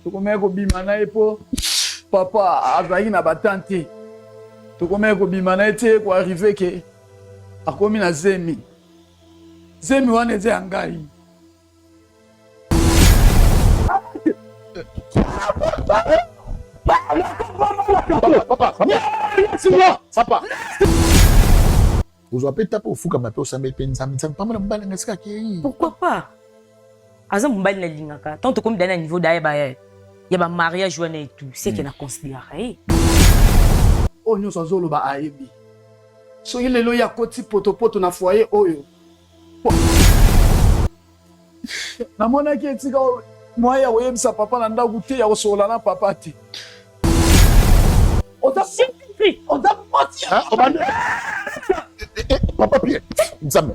tokomeye kobima na ye po papa azalaki na batante tokomeye kobima na ye te koarrive ke akomi na zemi wana eza ya ngai. Papa. Vous avez tapé au fou comme un peu au samedi pensam pas mal mbala ngaska ki. Pourquoi pas? Azam mbali na lingaka. Tant comme dans un niveau d'ailleurs ya ba mariage wana et tout, c'est qu'il a considéré. Oh nyo sazolo ba ayebi. So ile lo ya koti poto na foyer oyo. Na mona ki etika moya oyebisa papa na ndaku te ya kosola na papa te. Oza simplifié, oza menti. Papa Pierre, Nzambe.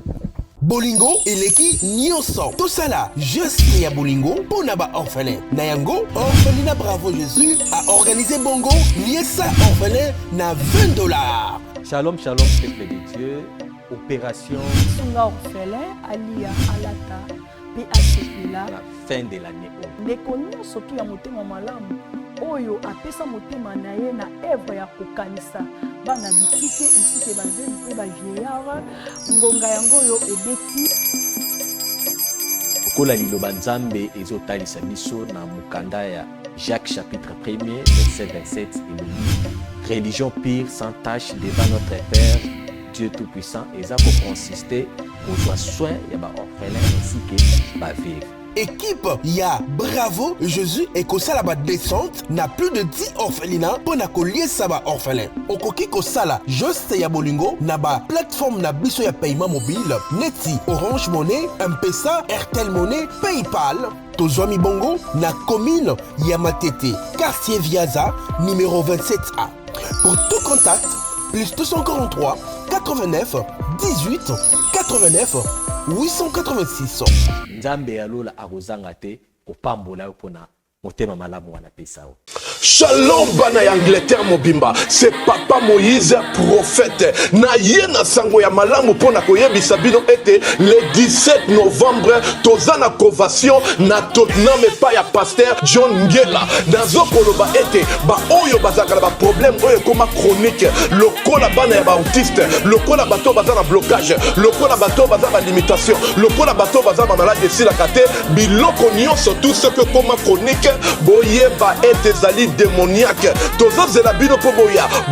Bolingo eleki nyonso. Tosala juste ya Bolingo pour naba orphelin. Nayango, orphelinat Bravo Jésus a organisé Bongo Niesa orphelin na $20. Shalom, shalom, peuple de Dieu. Opération Sunga orphelin, Alia Alata, PACPLA. la fin de l'année. Ndeko nyonso to ya motema malamu oyo apesa motema na ye na œuvre ya kokanisa bana bitike ainsi que bazeli pe ba vieillard ngonga yango yo ebeti Kola liloba Nzambe ezotalisa biso na mukanda ya Jacques chapitre 1er verset 27 et religion pure sans tache devant notre Père Dieu tout-puissant et ça pour consister aux soins ya ba orphelin ainsi que ba veuve. Équipe ya Bravo Jésus et kosala ba descente na plus de 10 orphelinats pour na koliesa ba orphelin. Okoki kosala juste ya Bolingo na ba plateforme na biso ya paiement mobile neti Orange Money, M-Pesa, Airtel Money, PayPal. Tozwami Bongo na commune ya Matete, quartier Viaza, numéro 27A. Pour tout contact, plus 243 89 18 89 886. Nzambe alola akozanga te kopambola yo pona motema malamu wana pesa o. Shalom bana ya Angleterre mobimba, c'est Papa Moïse prophète. Na yena sango ya malamu pona koyebisa bino ete le 17 novembre tozana convention na Tottenham pa ya pasteur John Ngela. Nazo koloba ete ba oyo bazaka ba problème oyo koma chronique, lokola bana ya ba autiste, lokola bato bazana blocage, lokola bato bazana limitation, lokola bato bazana maladie sila kate, biloko nyonso tout ce que koma chronique boyeba ete zali démoniaque. Tozo zela bino po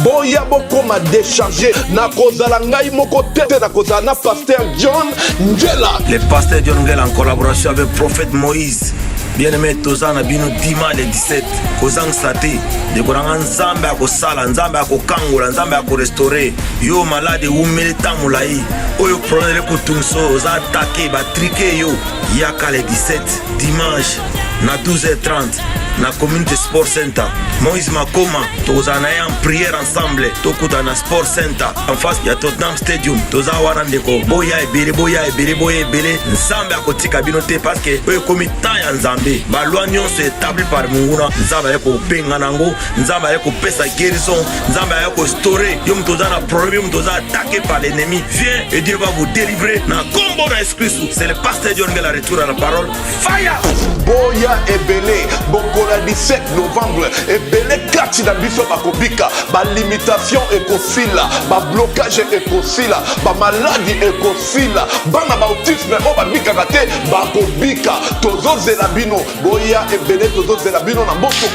boya bokoma décharger na kozala ngai moko tete na kozala na pasteur John Ngela. Le pasteur John Ngela en collaboration avec prophète Moïse. Bien-aimé tozana bino dimanche le 17 kozang sate de koranga Nzambe akosala, Nzambe akokangola, Nzambe akorestaurer yo malade umele tamulai oyo problème kutunso za attaquer ba triquer yo yaka le 17 dimanche na 12h30 na community sport center Moïse Makoma tozana en prière ensemble tokuta na sport center en face ya Tottenham Stadium toza wana ndeko boya ebele Nzambe akotika bino te parce que oyo komita ya Nzambe ba loi nyonso établi par Munguna Nzambe ya kobenga nango Nzambe ya kopesa guérison Nzambe ya restaurer yo mtoza na problème mtoza attaqué par l'ennemi viens et Dieu va vous délivrer na combo na Christ. C'est le pasteur John Ngela retour à la parole fire boya ebele bokola 17 novembre ebele kati na biso bakobika ba limitation ekosila ba blocage ekosila ba maladie ekosila bana ba autisme o babikaka te bakobika tozozela bino boya ebele tozozela bino na mboso.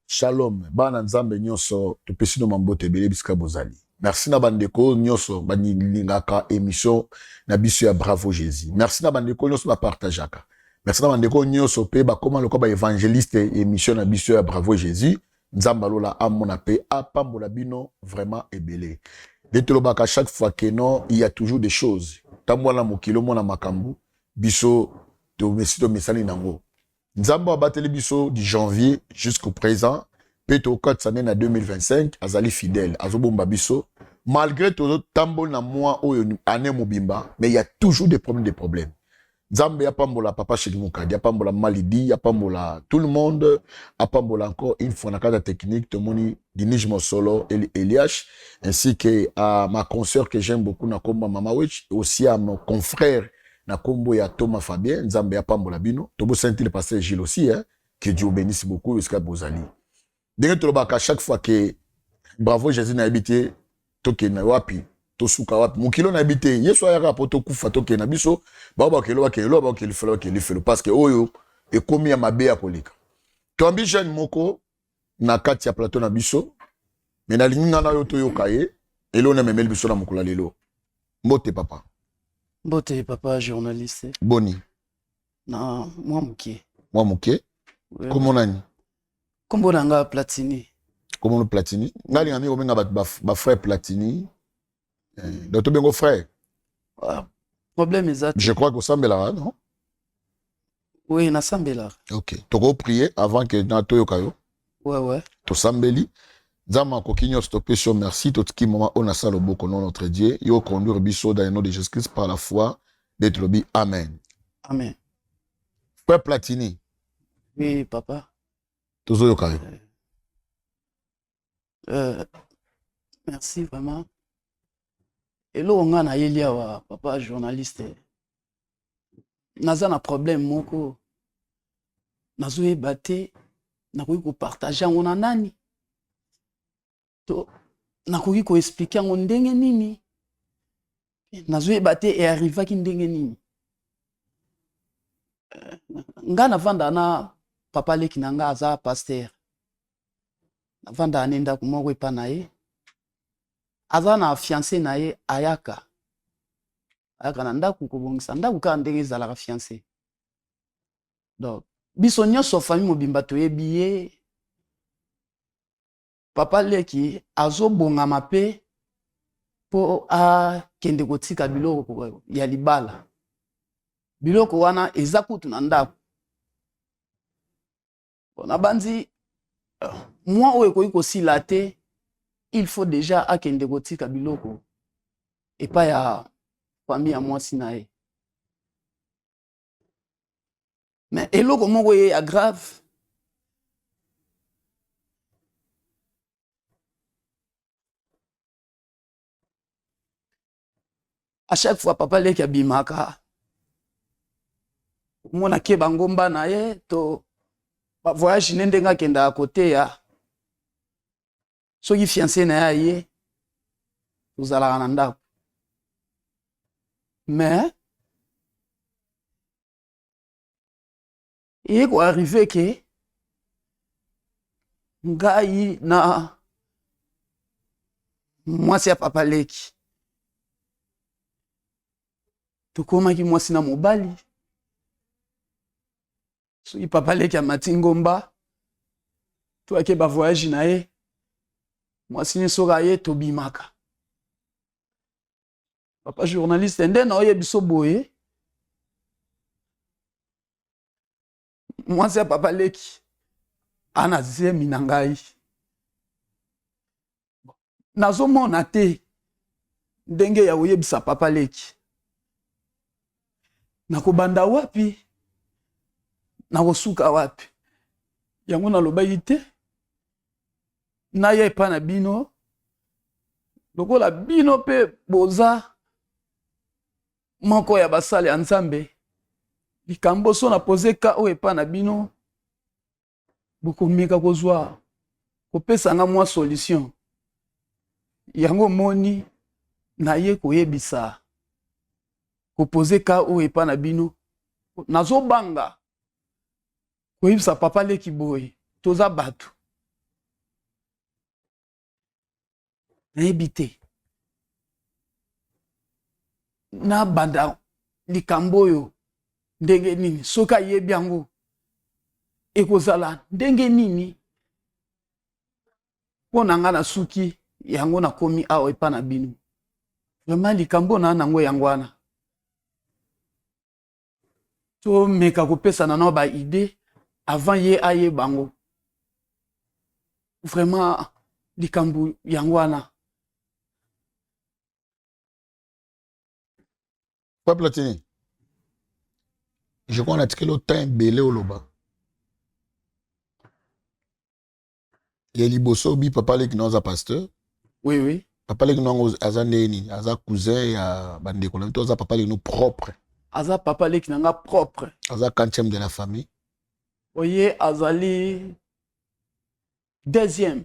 Shalom, bana Nzambe nyonso, tupesi no mambote ebele bisika bozali. Merci na bandeko nyonso banilingaka émission na biso ya Bravo Jésus. Merci na bandeko nyonso ba partageaka. Merci na bandeko nyonso pe ba koma loko ba évangéliste émission na biso ya Bravo Jésus. Nzamba lola amona pe apambola bino vraiment ebele. Detolobaka chaque fois que non, il y a toujours des choses. Tamwana mokilo mona makambu biso to mesito mesali nango. Nzamba abateli biso du janvier jusqu'au présent, peut-être au 4 années na 2025, azali fidèle, azobomba biso, malgré tout tambol na mois ou année mobimba, mais il y a toujours des problèmes. Nzambe apambola papa Chéri Moukadi, apambola Malidi, apambola tout le monde, apambola encore une fois na cadre technique, Tomoni Dinij Mosolo, Eliash, ainsi que à ma consoeur que j'aime beaucoup, Nakomba Mama Wech, aussi à mon confrère Nakombo ya Thomas Fabien, Nzambe apambola bino, Tobo Saint le pasteur Gilles aussi, hein, que Dieu bénisse beaucoup jusqu'à Bozali. Dès que à chaque fois que Bravo Jésus n'a habité, toke na wapi. Tosuka wapi mukilo na habité yeso ayaka poto kufa toke na biso baba kelo felo parce que oyo ekomi ya mabe ya kolika to ambition moko na kati ya plateau na biso mais na linga na yo to yokaye elo na memel biso na mukula lelo mbote papa journaliste boni na mwa muke ouais. Comment nani kombo nanga Platini ngali ngami ko benga ba frère Platini. Donc, tu es frère. Problème est je crois que ça là, non? Oui, na sambela. Ok. Tu vas prier avant que Nato Yokayo. Ouais. Tu sambeli. Zama kokinyo stopper sur merci. Tout qui moment on a ça le beau nom notre Dieu. Yo conduire biso dans le nom de Jésus-Christ par la foi. D'être lobby. Amen. Amen. Frère Platini. Oui, papa. Tu zo Yokayo. Merci vraiment. Et là, on a un papa journaliste. Naza na problème moko. Nazo ebate na ko partager on nani. To na ko expliquer on ndenge nini. Nazo ebate et arriva ki ndenge nini. Nga vanda na papa leki nanga aza pasteur. Na vanda anenda kumoko epa na ye. Aza na fiancé na ye ayaka na ndaku kobongisa ndaku ka ndenge ezalaka fiancé. Donc biso nyonso famille mobimba toyebi ye papa leki azobongama mpe po akende kotika biloko ya libala. Biloko wana eza kutu na ndaku. Na banzi moi oyo ekoki kosila te. Il faut déjà akende kotika biloko et pas ya famille ya mwasi na ye. Mais eloko moko ye ya grave à chaque fois papa leki abimaka mona ke bangomba na ye to ba voyage ndenga kenda à côté ya soki fiancé na ye tozalaka na ndako. Mais ye ko arrive ke ngai na mwasi ya papa leki tokomaki mwasi na mobali soki papa leki amati ngomba to ake ba voyage na ye mwasi nyonso ka ye tobimaka. Papa journaliste nde na oyebi so boye mwasi ya papa leki ana zemi na ngai nazomona te ndenge ya oyebisa papa leki nakobanda wapi nakosuka wapi yango nalobaki te na ye epa na bino lokola bino pe boza moko ya basale ya Nzambe likambo so na pose ka oyo epa na bino bokomeka kozwa kopesa nga mwa solution yango moni na ye koyebisa kopose ka oyo epa na bino nazobanga koyebisa papa leki boye toza bato nayebi te na banda likambo oyo ndenge nini soki ayebi yango ekozala ndenge nini mpo na nga na suki yango nakomi awa epa na bino. Vraiment likambo na nango yango wana tomeka kopesana na ba idée avant ye aye bango. Vraiment likambo yango wana. Pas Platini. Je crois qu'on a tiré le temps belé au loba. Il y a Liboso, bi papa leki non za pasteur. Oui, oui. Papa leki non aza neni, aza cousin ya bandeko na to za papa leki no propre. Aza papa leki nanga propre. Aza quantième de la famille. Oye azali deuxième.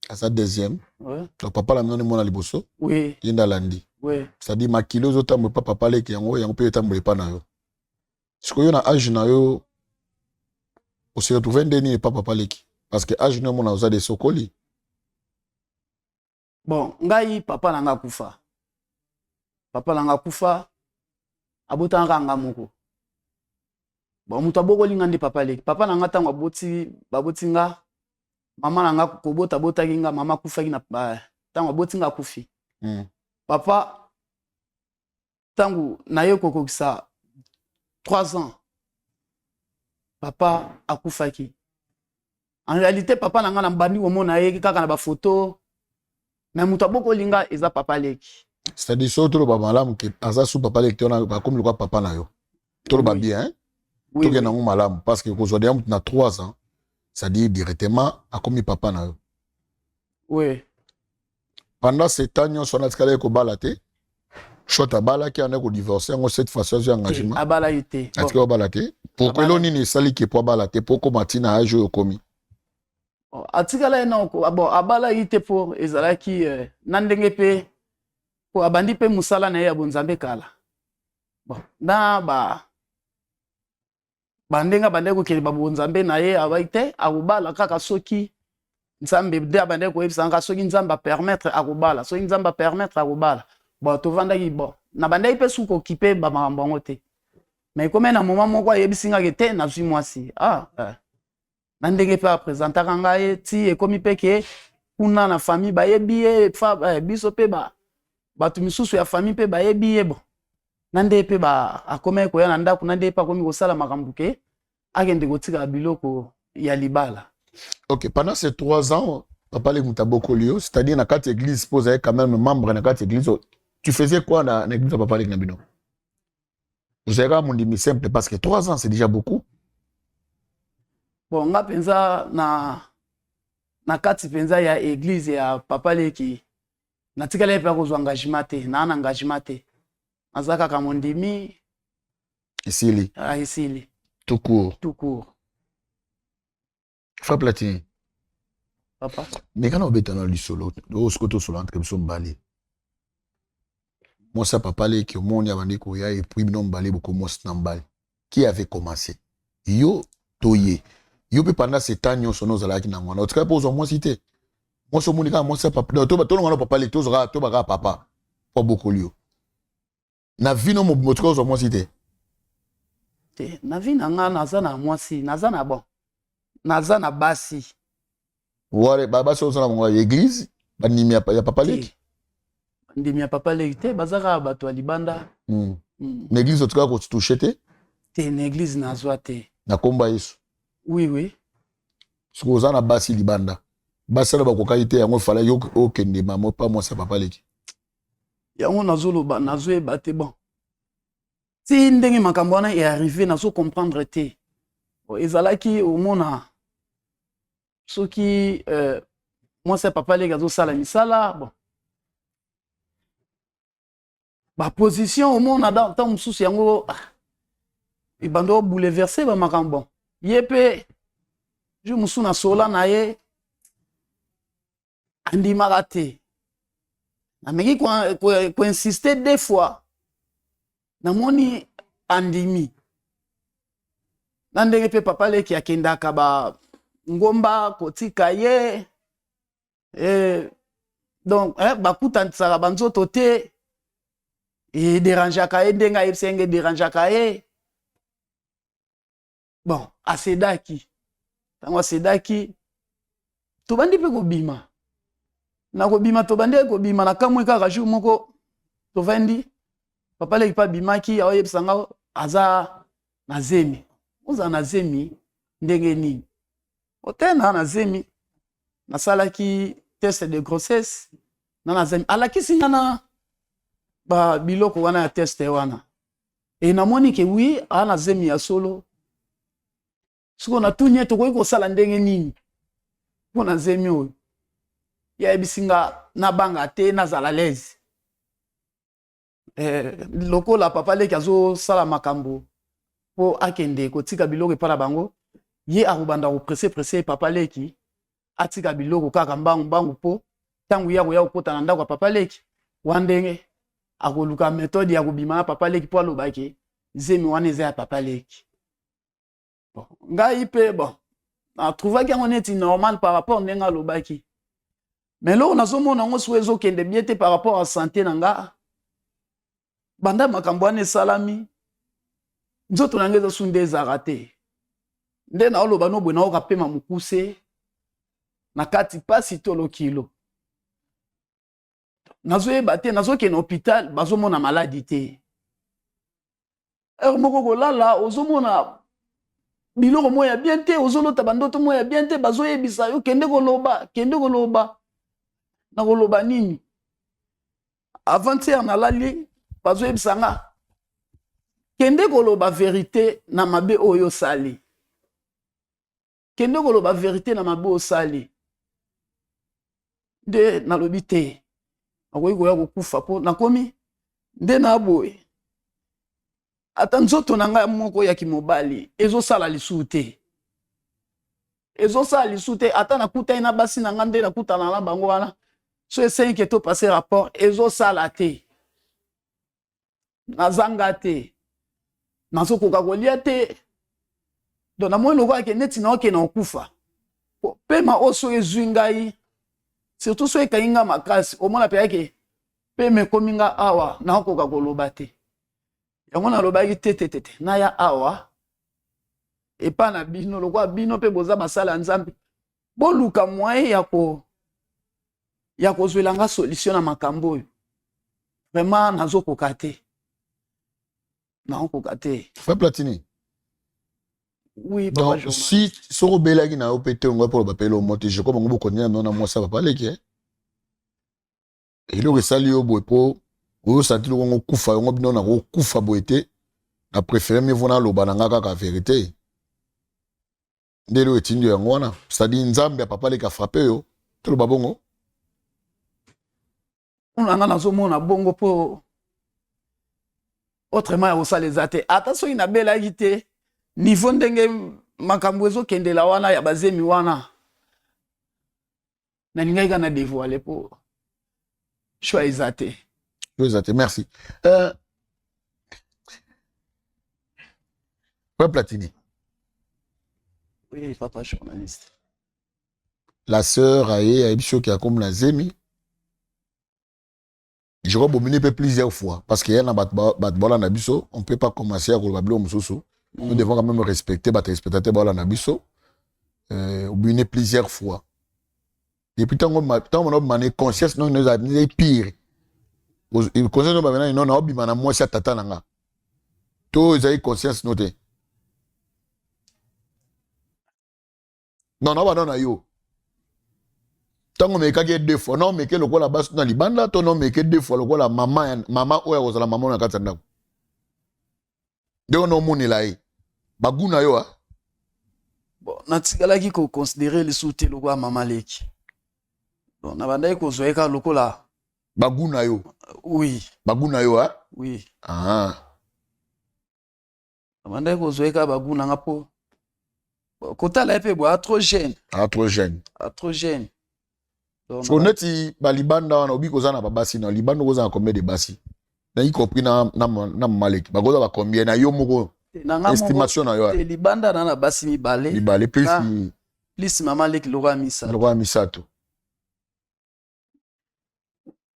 Aza deuxième. Ouais. Donc papa la mnon mona Liboso. Oui. Yenda landi. Oui. C'est-à-dire makilo zo tambo pa papa leki yango pe tambo pa na yo. Siko yo na âge na yo on se retrouve ndeni pa papa leki. Parce que âge na mona oza de sokoli. Bon, ngai papa nanga kufa. Papa nanga kufa. Abota nga moko. Bon, mutu abokoli nga nde papa leki. Papa nanga tango baboti nga. Mama nanga kobota botaki nga mama kufaki na tango aboti nga kufi. Papa tango na ye kokokisa 3 ans. Papa akufaki. En réalité papa nanga na mbandi omona ye kaka na ba photo. Mais mutu abokoli nga eza papa leki. C'est-à-dire surtout ba malamu ke aza sous papa leki tona ba comme le papa na yo. Tout ba bien hein. Oui. Tout na malamu parce que aujourd'hui on a 3 ans. C'est-à-dire directement a commis papa na yo. Oui. Pendant 7 ans on a tkala ko balate. Shota bala ki ana ko divorcer ngo cette fois-ci engagement. Abala été. Est-ce que ko balate? Pourquoi l'oni ni sali ki po balate pour ko matina age yo komi. Atikala na ko bon abala ite po ezalaki nandenge pe ko abandi pe musala na ya bonzambe kala. Bon na bandenga bande ko kele babonzambe na ye abaite akubala kaka soki nzambe de abande ko ebisanga soki nzamba permettre akubala soki nzamba permettre akubala. Bon to vandaki bon na bande pe suko kipe ba mambango te. Mais comme na moment moko yebisinga ke te na zui mwasi. Nandenge pe apresentaka ngai ti ekomi pe ke kuna na famille bayebi ye biso pe batu misusu ya famille pe bayebi ye bon nande pe akome ko ya na ndako nande pe akomi kosala makambo ke akende kotika biloko ya libala. Ok, pendant ces 3 ans papa le mutabokolio, c'est-à-dire na kati église posait quand même membre na kati église. Tu faisais quoi na église papa le nabino? Vous avez un monde simple parce que 3 ans c'est déjà beaucoup. Bon, nga penza na kati penza ya église ya papa leki natikala pe ko zo engagement te na engagement te azaka ka mondimi Isili isili tout court Frère Platini papa mais quand on beta na lisolo o skoto solo entre biso mbali moi ça papa leki au monde abandi ko ya et puis non mbali beaucoup mos na mbali qui avait commencé yo toye yo pe pendant ces temps nyo sono zalaki na ngwana otika po zo moi cité moi so monika moi ça papa to ngwana papa le to zora to baka papa po bokolio na vino mo motika zo moi cité te na vina nga naza na mwasi naza na bon naza na basi wale baba so na ngwa église banimi ya papa le ndimi ya papa le te bazaka bato ya libanda na église otika ko toucher te na église nazwa te na komba Yesu. Oui. Siko zana basi libanda. Basi na bakoka ite yango fala yo okende mamo pa moi ça papa leki. Yango nazoloba nazoyeba te bon. Si ndenge makambo wana est arrivé nazo comprendre te. Ezalaki omona soki moi ça papa leki azo sala misala bon. Ba position omona dans temps mususu yango ibando bouleverser ba makambo. Yepe je musu na sola na ye andimaka te nameki ko insister 2 fois namoni andimi na ndenge pe papa leki akendaka ba ngomba kotika ye donc bakutanisaka banzoto te ederangeaka ye ndenge ayebisenge ederangeaka ye. Bon, asedaki. Tango asedaki. Tobandi pe kobima. Na kobima tobandi kobima na kamwe kaka jour moko. Tovandi. Papa leki pa bimaki aoyebisanga aza na zemi. Oza na zemi ndenge nini. Otena na zemi. Nasalaki test de grossesse. Na zemi. Alakisi na biloko wana ya test wana. Et namoni ke oui, ana zemi ya solo. Siko na tunye tokoki kosala ndenge nini. Pona zemi oyo. Ya ebisinga na banga te nazala lezi. Lokola papa leki azo sala makambo po akende kotika biloko epa na bango. Ye akobanda pressé papa leki atika biloko kaka mbangu po tangu ya kokota na ndako ya papa leki wandenge akoluka méthode ya kobima papa leki po alobaki zemi wana eza ya papa leki. Bon, ngai pe bon na trouvaki yango neti normal par rapport ndenge alobaki. Mais loko nazomona ngo so ezokende bien te par rapport à santé na nga. Banda makambo wana esalami nzoto na ngai ezosunde ezaka te. Nde na oloba nobwe na okapema mokuse na kati pasi tolo kilo. Nazoyeba te nazokende hôpital bazomona maladi te. Moko kolala ozomona biloko moya bien te ozolota bandoto moya bien te bazoyebisa yo kende koloba na koloba nini. Avant-hier nalali bazoyebisa nga kende koloba vérité na mabe oyo sali. Kende koloba vérité na mabe osali. Nde nalobi te akoki koya kokufa po nakomi nde na boye ata nzoto na ngai moko ya kimobali ezosala lisusu te. Ezosala lisusu te ata nakutani na basi na ngai nde nakutana na bango wana so esengi to passer rapport ezosala te. Nazanga te nazokoka kolia te. Donc namoni lokola ke neti na oke na okufa pema oso ezwi ngai surtout so ekangi nga makasi omona pe yake pema ekomi nga awa na okoka koloba te. Yango nalobaki te naya awa epa na bino lokola bino pe boza basala nzambe boluka moyen ya kozwela nga solution na makambo oyo. Vraiment nazokoka te. Naokoka te. Frère Platini. Oui, donc si soko belaki na opete ngo pour bapelo monte je comme ngo konya na moi ça va pas leki. Et le sali yo boy po o senti lo ngo kufa ngo bino na ko kufa boete na préférer me vona lo bananga ka vérité. Ndelo etindio yango wana c'est-à-dire nzambe papa leka frappé yo to lo babongo. On a nazomona bongo po autrement ya osaleza te ata so ina belaki te. Niveau ndenge makambo ezokendela wana ya bazemi wana na ningai kana dévoiler po choix ezate. Merci. Platini. Oui, papa journaliste. La sœur a qui a comme la zemi. Je crois que plusieurs fois parce qu'il y a un batbola na biso, on peut pas commencer à rouler mususu. Nous devons quand même respecter les spectateurs de la Nabiso. Oublié plusieurs fois. Et puis, tant qu'on a conscience, nous avons pire. Conscience, nous avons moi, c'est tata nanga. Tous les conscience, nous avons. Non, non, yo. Tant qu'on a fait deux fois, non, mais que le quoi la base dans les bandes, ton nom, mais que deux fois, le quoi la maman, ou la maman, la katana. Donc, on a là. Baguna yo ha? Bon, natikalaki ko considérer le soute loko ya mama leki. Bon, na bandai ko zoeka loko la. Baguna yo? Oui. Baguna yo ha? Oui. Ah. Na bandai ko zoeka baguna nga po. Kota la epe bo a trop jeune. A trop jeune. A trop jeune. So neti balibanda wana obi kozana babasi na libanda kozana combien de basi? Na y compris na maleki. Bagoza ba combien na yo moko? Estimation na yo. Libanda na basi mibale. Mibale plus plus mama leki loka misa. Loka misato.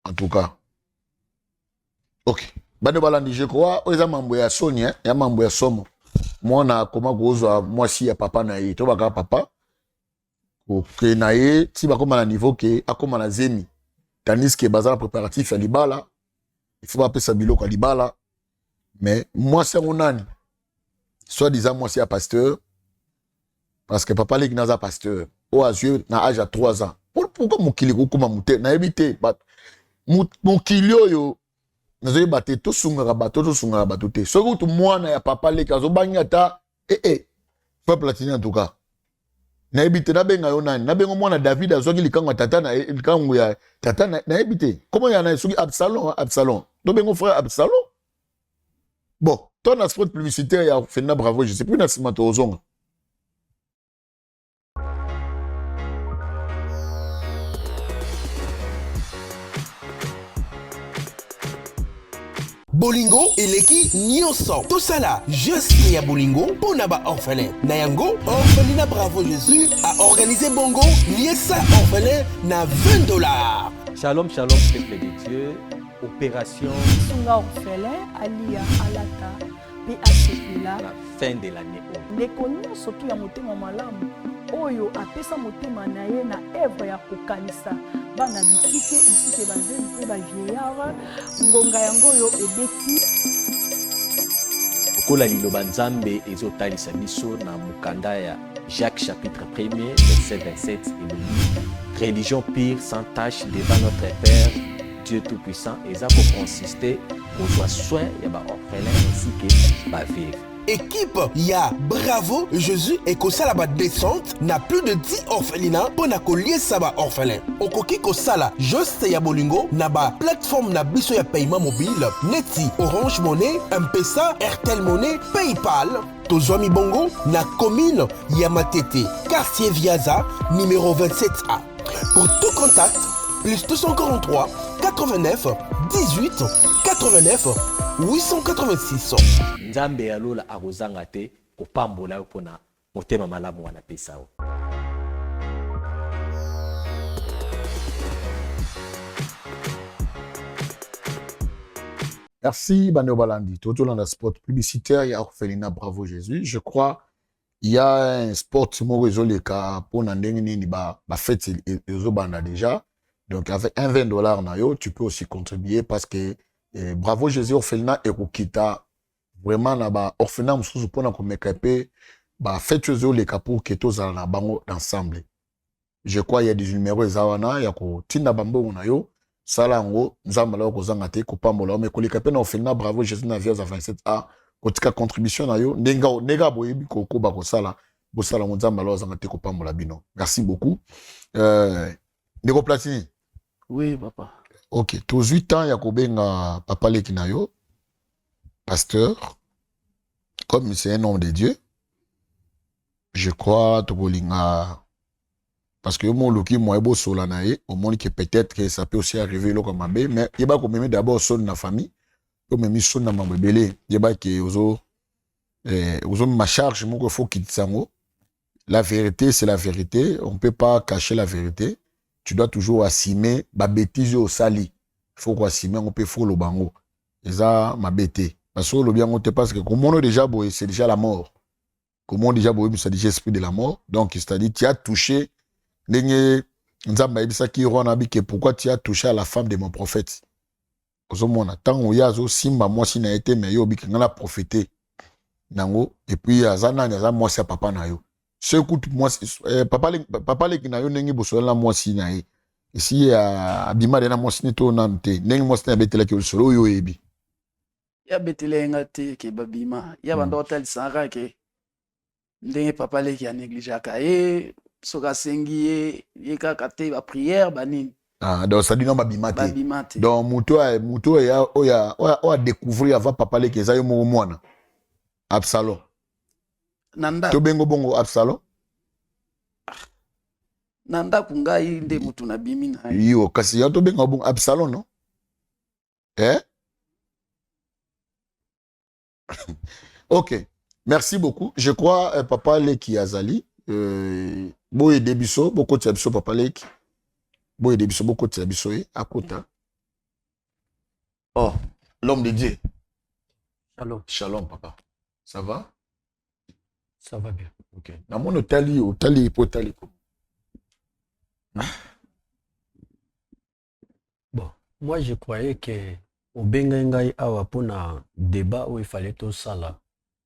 En tout cas. OK. Bande balandi je crois oza mambo ya Sonia, ya mambo ya somo. Mwana koma kozwa mwasi ya papa na ye. To baka papa. OK na ye ti bakoma na niveau ke akoma na zemi. Tandis que bazala préparatif ya libala. Il faut pas appeler ça biloko ya libala. Mais moi c'est mon nani. Soit disant moi c'est un pasteur parce que papa leki naza pasteur au azur na âge à 3 ans pourquoi mon kili ko kuma muté na ebité mon kili yo nazoyi bate to sungaka bato te soki tu mwana ya papa leki azobangi ata fa platini en tout cas nayebi te nabenga yo nani nabenga mwana David azwaki likango ya tata na likango ya tata nayebi te komo ya na soki Absalom tobengo frère Absalom bon ton na spot publicitaire ya Orphelinat Bravo je sais plus na sima to ozonga. Bolingo eleki nyonso tosala juste ya bolingo mpona baorphelin na yango Orphelinat Bravo Jésus a organisé bongo liesa orphelin na $20. Shalom, shalom, peuple de Dieu. Opération Sunga orphelin alia alata pe asepela la fin de l'année. ndeko nyonso tu ya motema malamu oyo apesa motema na ye na evre ya kokanisa bana bitike esike bazeli mpe bavieillard ngonga yango oyo ebeti Kola liloba nzambe ezotalisa biso na mukanda ya Jacques chapitre 1er verset 27 et le religion pure sans tache devant notre Père Dieu tout-puissant et ça pour consister aux soins ya ba orphelin ainsi que ba veuve. Équipe ya Bravo Jésus et kosala ba descente na plus de 10 orphelinats pour na koliesa ba orphelin. Okoki kosala juste ya bolingo na ba plateforme na biso ya paiement mobile neti Orange Money, M-Pesa, Airtel Money, PayPal. Tozwami bongo na commune ya Matete, quartier Viaza, numéro 27A. Pour tout contact, plus 243 89 18 89 886. Nzambe alola akozanga te kopambola pona motema malamu wana pesa o. Merci Bano Balandi. Toto dans le spot publicitaire, il y a Orphelinat Bravo Jésus. Je crois il y a un spot qui pour n'andengini ba fête ezobanda déjà. Donc avec un $20 na yo, tu peux aussi contribuer parce que Bravo Jésus Orphelinat et Kokita vraiment na ba orphelinat mususu pona ko mekape ba fête ezoleka pour que tous na bango ensemble. Je crois il y a des numéros ezawana ya ko tinda bambo na yo. Salango, nzamba la kozanga te kopambola mais koleka pe na Orphelinat Bravo Jésus na Viaza 27A kotika contribution na yo nega boyebi koko ba kosala bosala nzamba la kozanga te kopambola bino. Merci beaucoup. Ndeko Platini. Oui, papa. OK, tous 8 ans ya kobenga papa leki na yo pasteur comme c'est un homme de Dieu. Je crois tokolinga parce que mon loki moi beau solanae au monde que peut-être que ça peut aussi arriver là comme abbé mais il va comme d'abord son na famille comme même son na mambo belé il va que ozo ma charge mon faut qu'il sango la vérité c'est la vérité on peut pas cacher la vérité tu dois toujours assumer ba bêtise au sali faut quoi assumer on peut faut le bango et ça ma bêtise parce que le bien on te parce que comme on déjà boy c'est déjà la mort comme on déjà boy c'est déjà esprit de la mort donc c'est-à-dire tu as touché Nenye nzamba ebisa ki rona bi que pourquoi tu as touché à la femme de mon prophète. Ozomona tango yazo simba mwasi na été mais yo bi ngana prophéter. Nango et puis azana na za mwasi papa na yo. Ce coup mwasi papa le na yo nengi bosola mwasi na ye. Ici abima de na mwasi to nante nengi mwasi na betela ki solo yo ebi. Ya betele ngate ke babima ya bando hotel sanga ke ndenge papa le ki a négligé ka e soka sengi ye kaka te ba prière banini donc ça dit non babimate donc muto ya oya découvrir avant papa le keza yo mo mwana Absalom nanda to bengo bongo Absalom nanda kungai nde mutu na bimi na yo kasi ya to bengo bongo Absalom non OK, merci beaucoup. Je crois papa le qui azali boye debiso beaucoup de biso papa leki boye debiso beaucoup de biso akota. Oh, l'homme de Dieu. Shalom papa. Ça va? Ça va bien. OK. Na mon otali potali. Bon, moi je croyais que au bengai awa pona débat où il fallait tout ça là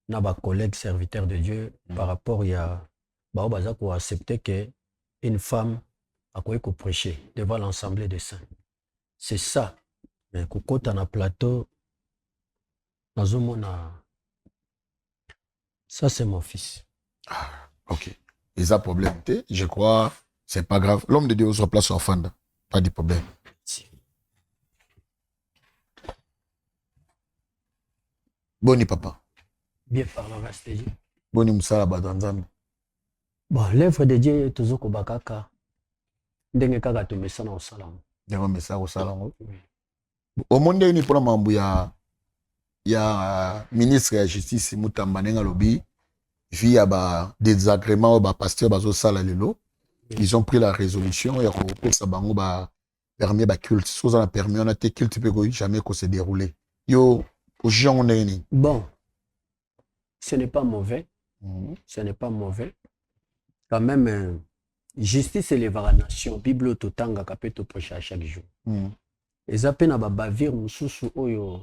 na ba collègue serviteur de Dieu par rapport à baza pour accepter que une femme a quoi prêcher devant l'assemblée des saints. C'est ça Mais kokota na plateau, nazomona, ça c'est mon fils. Ah, ok. Et ça, problème, je crois, c'est pas grave. L'homme de Dieu se place en fanda. Pas de problème. Boni, papa. Bien parlant, Rastéji. Boni, Moussala Badanzam. Bon, l'œuvre de Dieu est toujours au Bakaka. Ndenge kaka to mesana au salam. Ndenge mesana au salam. Au monde, il y a mambu ya ministre de la justice, Moutamba Nenga Lobi, via des désagréments au pasteur Bazo Sala Lelo. Ils ont pris la résolution et ça permis de culte. Si on a permis, on a été culte, jamais qu'on s'est déroulé. Yo, au gens, on est. Bon, ce n'est pas mauvais. Ce n'est pas mauvais. Quand même, justice élèvera la nation. Bible totanga kapeto proche à chaque jour. Et ça peine à bavir mususu oyo.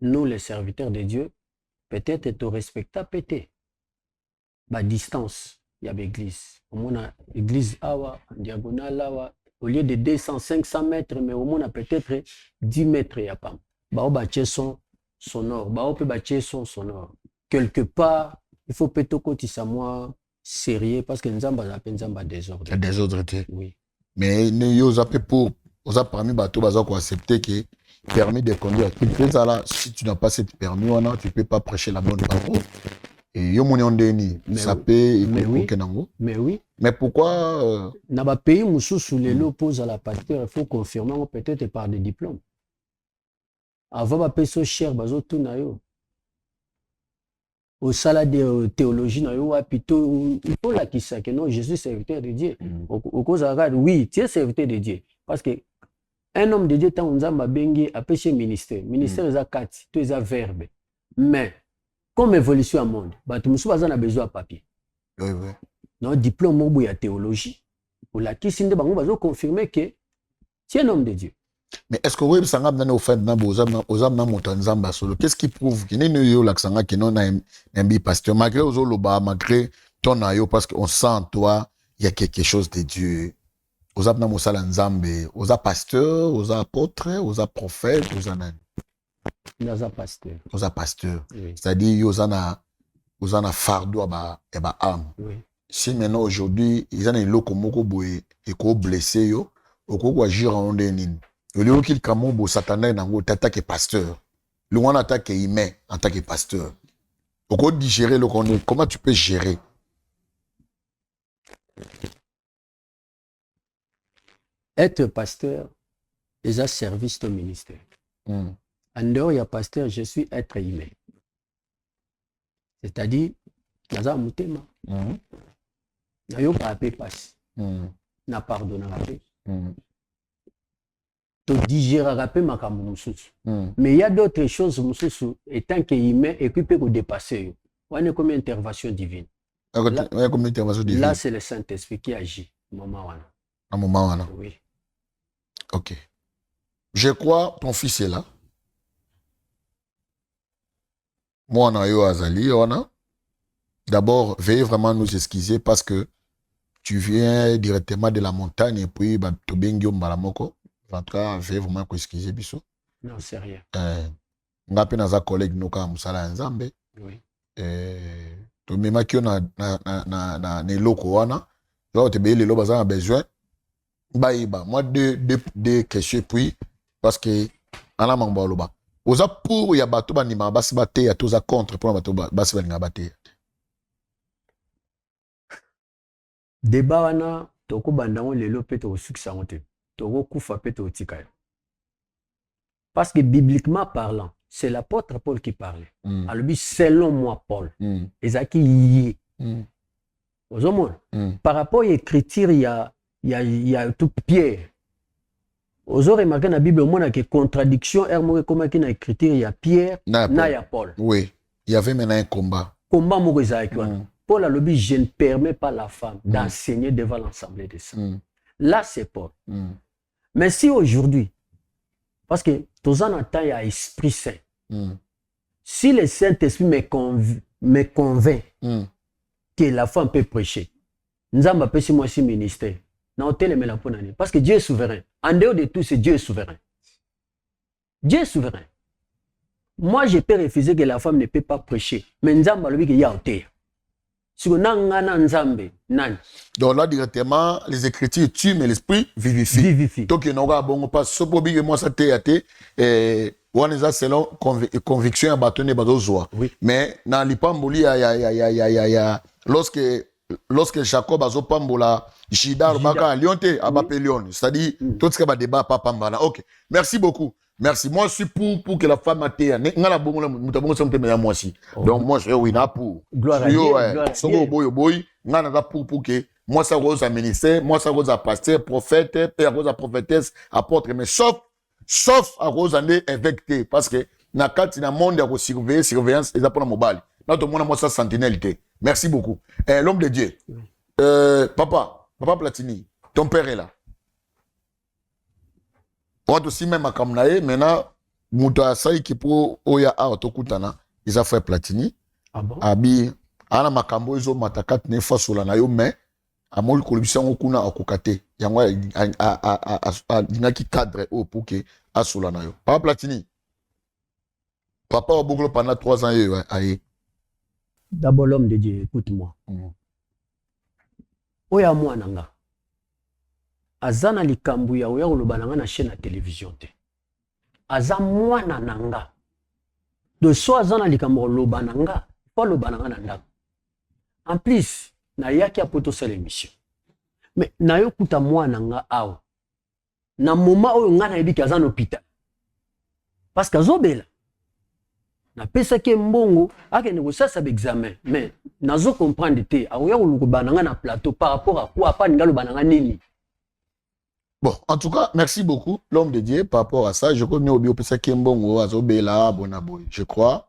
Nous, les serviteurs de Dieu, peut-être est au respectable, peut-être. Bah, distance, il y a l'église. Au moins, l'église awa, en diagonale awa, au lieu de 200, 500 mètres, mais au moins, peut-être 10 mètres, il y a pas. Bah, on bâtit son sonore. Bah, on peut bâtir son sonore. Quelque part, il faut peut-être que ça moi sérieux, parce que nous avons désordre. Désordre, oui. Mais nous avons pour, nous avons permis bateau bazo ko accepter que permis de conduire. Si tu n'as pas cette permis, tu ne peux pas prêcher la bonne parole. Et yo mon ondeni, ça peut mais oui. Mais oui. Mais pourquoi dans le pays mususu les lots posent à la pasteur, il faut confirmer peut-être par des diplômes. Avant ba peso cher bazo tuna yo. Au salade de théologie na yo apito il faut la qui ça que non Jésus serviteur de Dieu. Au cause oui, tu es serviteur de Dieu parce que un homme de Dieu, tant on a bengi a péché ministère. Ministère est à 4, tout est à verbe. Mais, comme évolution à monde, tu me besoin de papier. Oui, oui. Non, diplôme, il y a théologie. Pour la qui s'inde, on va confirmer que tu es un homme de Dieu. Mais est-ce que vous avez au fait de solo? Qu'est-ce qui prouve qu'il n'y a pas de pasteur? Malgré malgré ton ayo, parce qu'on sent en toi, il y a quelque chose de Dieu. Aux pasteurs, aux apôtres, aux prophètes, aux pasteurs. Oui. C'est-à-dire, aux fardeau et âme. Oui. Si maintenant, aujourd'hui, ils ont un lot comme blessé, ils ont agir en dénin. Le lieu qu'il kamombo satané nango t'attaque pasteur. Le one attaque humain en tant que pasteur. Pourquoi digérer le qu'on comment tu peux gérer? Être pasteur, c'est un service au ministère. En dehors, il y a pasteur, je suis être humain. C'est-à-dire, il y a un mutema. Il y a un peu passe. Na pardonné la paix. Tu digérer la paix, mais il y a d'autres choses, étant qu'humain, et qui peut dépasser. On est comme une intervention divine. Là, c'est le Saint-Esprit qui agit. À moment là. Oui. Ok. Je crois ton fils est là. Moi, on a eu Azali, on a. D'abord, veuillez vraiment nous excuser parce que tu viens directement de la montagne et puis tu viens Malamoko. En tout cas, veuillez vraiment excuser biso. Non, c'est rien. On a appelé un collègue Noka Moussala Nzambe. Oui. Tu m'as dit na loko wana. Là, tu les lobes ont besoin. Moi, deux questions, puis, parce que, en amont, baloba. Oza pour, il y a bateau, banima, basi bate, il y a tous à contre, pour bateau, basi banima bate. Débat, wana, toko bandango, lelo, pete au succès, toko koufa, pete au tikayo. Parce que, bibliquement parlant, c'est l'apôtre Paul qui parlait. Alors, selon moi, Paul, Ezaki yé. Par rapport à l'écriture, il y a tout Pierre. Vous aurez remarqué dans la Bible, il y a une contradiction. Comme dans l'écriture, il y a Pierre, il y a Paul. Oui, il y avait maintenant un combat. Combat, Paul a dit, je ne permets pas la femme d'enseigner devant l'Assemblée des saints. Là, c'est Paul. Mais si aujourd'hui, parce que tous en temps, il y a Esprit Saint. Si le Saint-Esprit me convainc que la femme peut prêcher, nous avons appelé moi si ministère. Parce que Dieu est souverain. En dehors de tout, c'est Dieu est souverain. Dieu est souverain. Moi, je peux refuser que la femme ne peut pas prêcher. Mais Nzambe a dit qu'il y a auteur. Si on a un Nzambe, nan. Donc là, directement, les Écritures tuent, mais l'esprit vivifie. Donc, il y a un bon pas. Ce que moi, ça t'a été, on est selon conviction à bâtonner badozoa. Mais dans l'ipamboli, lorsque Jacob a zopambola, Jida, Baka, Lionte, Abape Lyon. C'est-à-dire, tout ce qui va débat, papa Mbala. Ok. Merci beaucoup. Merci. Moi, je suis pour que la femme a été. Donc, moi, je suis oui, pour. Gloire à Dieu. Pour que moi, ça rose à ministère, moi, ça rose à pasteur, prophète, père, rose à prophétesse, apôtre, mais sauf à rose à évêque, parce que na kati na monde à surveillance, ils apprennent mobile. Notre monde, moi, ça sentinelle. Merci beaucoup. L'homme de Dieu. Papa Platini, ton père est là. On aussi même à Kamnae, maintenant, Mouta Saï qui pour Oya A Otokutana, ils ont fait Platini. Ah bon? Abi, Ana Makambo, ils ont matakat ne fois sur la nayo, mais à mon corruption, okuna okukate. Yangwa a dinaki cadre au pour que a sur la nayo. Papa Platini. Papa a beaucoup pendant 3 ans, aïe. D'abord, l'homme de Dieu, écoute-moi. Oya mwananga. Azana likambu ya oya olobananga na chaîne à télévision te. Aza mwana nanga. De so azana likambu olobananga, pas olobananga na ndako. En plus, na yaki apoto sa l'émission. Mais na yo kuta mwana nga awa. Na moment oyo nga na yebi azana hôpital. Parce que azobela. Na pesa ke mbongo akende ko sasa examen. Mais nazo comprendre te aoya olobananga na plateau par rapport à quoi pas ngalo bananga nini. Bon, en tout cas, merci beaucoup, l'homme de Dieu, par rapport à ça. Je connais au biopésa Kimbongo, Azobela, Bonaboy, je crois.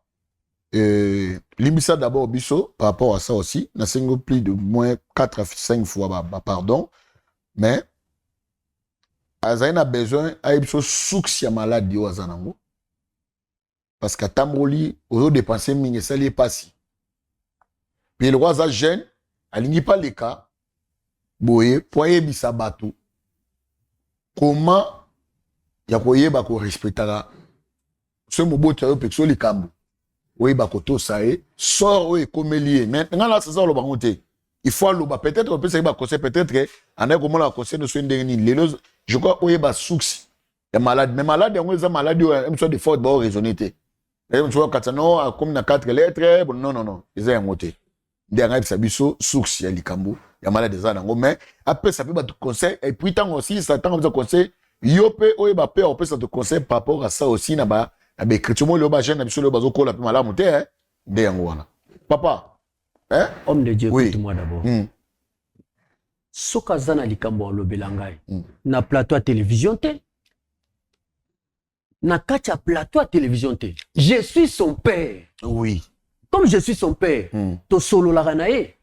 Limisa d'abord Bisso, par rapport à ça aussi. N'a plus de moins 4 à 5 fois, pardon. Mais, Azaïn a besoin, Aïbso Souksia malade, Dio Azanango. Parce qu'à Tamboli, aux dépenser, mais ça n'est pas si. Puis le roi Zajen, aligné pas les cas, Boye, Poye Bissabatou. Comment yakoye bako respectera ce mobote yo pexo likambu oui bako to sae sort oui comme lié maintenant là c'est ça le bangote il faut le peut-être on peut se conseil peut-être en est comment la conseil de soin dernier je crois oui ba souci est malade mais malade on est malade on soit de faute ba raisonner té et on soit katano comme na 4 lettres non ils ont monté derrière ça biso souci ya likambu ya malade za nango mais après ça peut ba conseil et puis tant aussi ça tant comme conseil yope oye ba père on peut ça te conseil par rapport à ça aussi na ba écriture mo le ba jeune na biso le bazo ko la mala monter hein de yango wana papa hein homme de Dieu oui. Écoute-moi d'abord soka zana likambo lobelangai na plateau à télévision te na kacha plateau à télévision te je suis son père oui comme je suis son père to solo la ranae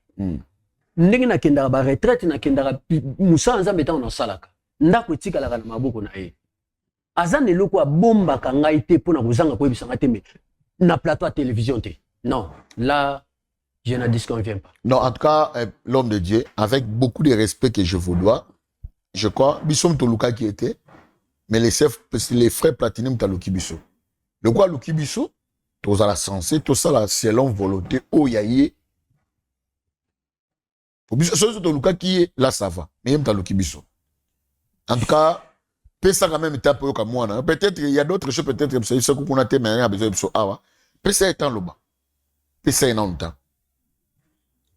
ndenge na kendaka ba retraite na kendaka musa nzambe ta on salaka ndako etikala na maboko na ye azana eloko abombaka ngai te pona kozanga koyebisanga te mais na plateau à télévision te non là je ne disconviens pas non en tout cas l'homme de Dieu avec beaucoup de respect que je vous dois je crois bisom toluka qui était mais les frères Platinum taluki biso le quoi luki biso tous à la sensé tout ça là selon volonté oyaye pour biso ce toluka qui est là ça va mais taluki biso en tout cas pesa quand même étape comme moi peut-être il y a d'autres choses peut-être c'est ce qu'on a été mais il y a besoin de ça ah pesa est en loba pesa est en temps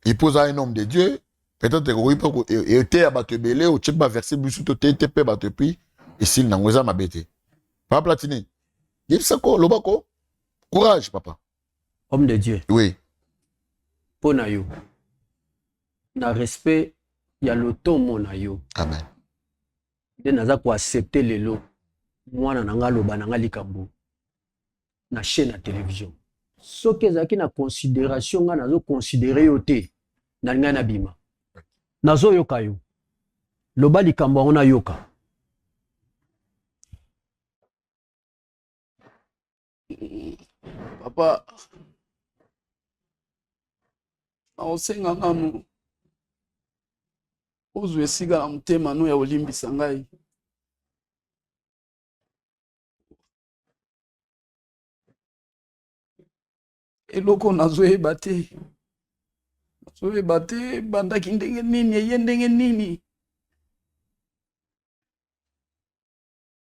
il pose à un homme de Dieu peut-être que il était à battre belé ou check ba verser biso to TP battre puis et s'il n'a pas ma bête Papa Platini il ça quoi loba ko courage papa homme de Dieu oui pona yo na respect ya lotomo na yo amen de naza ko accepter lelo mwana nanga loba nanga likambo na chaîne à télévision soki ezalaki na considération nga nazo considérer yo te na ngai na bima nazo yoka yo loba likambo yango na yoka papa naosenga ngano ozwa esika na motema no ya olimbisa ngai eloko nazoyeba te. Nazoyeba te bandaki ndenge nini eye ndenge nini.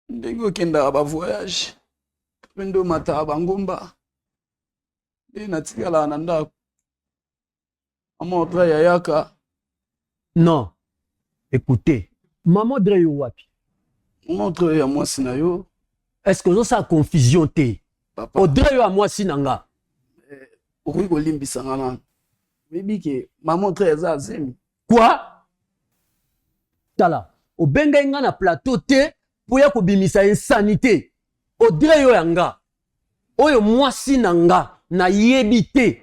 Ndenge okendaka bavoyage. Nde omataka bangomba. Nde natikala na ndako. Maman Audrey ayaka. Non. Écoutez, Maman Audrey yo wapi? Maman Audrey ya mwasi na yo. Est-ce que ça confusion te? Papa. Audrey yo ya mwasi na nga. Okoki kolimbisa nga nani? Oyebi ke Maman Audrey eza azemi. Quoi? Tala, obengai nga na plateau te po ya kobimisa insanité. Audrey yo ya nga. Oyo mwasi na nga na yebi te.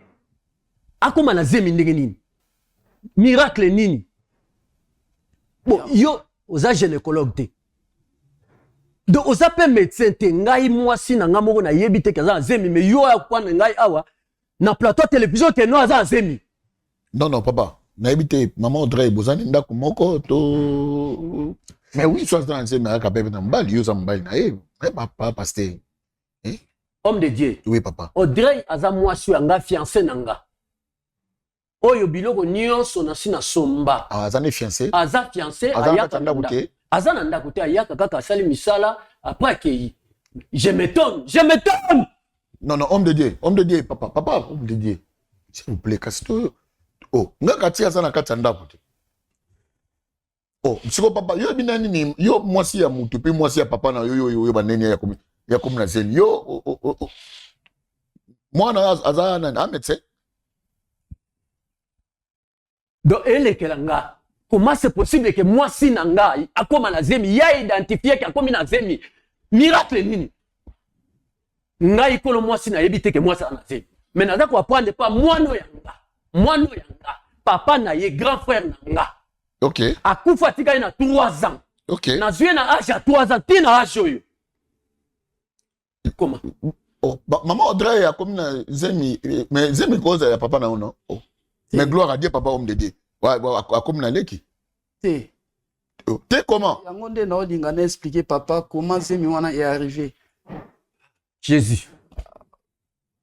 Akoma na zemi ndenge nini? Miracle nini? Bon, yo oza gynécologue te. Donc oza pe médecin te ngai mwasi na nga moko na yebi te kaza zemi mais yo ya kwa na ngai awa na plateau télévision ke no aza zemi. Non non papa, na yebi te Maman Audrey bozani ndako moko to. Mais oui, soit dans zemi aka bebe na mbali yo za mbali na papa pasteur. Homme de Dieu. Oui papa. Audrey aza mwasi ya nga fiancé na nga. Oyo biloko nyonso na sina somba. Aza ne fiancé. Aza fiancé ayaka ndako te. Aza na ndako te ayaka kaka asali misala après accueilli. Je m'étonne. Non non, homme de Dieu papa, homme de Dieu. S'il vous plaît, casse-toi. Oh, nga tia aza na kati ndako te. Oh, siko papa, yo binani ni yo mwasi ya mutu pe mwasi ya papa na yo baneni ya komi na zeli. Yo mwana aza na ametse. Donc, elekelanga. Comment c'est possible que moi si nanga akoma na zemi ya identifié que akomi na zemi miracle nini? Ngai kolo moi si na yebite que moi ça na zemi. Mais naza ko apprendre pas mwano yanga. Papa na ye grand frère nanga. OK. Akufa tika na 3 ans. OK. Na zui na âge à 3 ans, tina âge oyo. Comment? Oh, Maman Audrey a comme na zemi mais zemi cause ya papa na ono. Oh. Mais gloire à Dieu, papa, homme de Dieu. Ouais, comme na leki. Te. Te comment? Yango nde na olinga na expliquer papa comment zemi wana est arrivé. Jésus.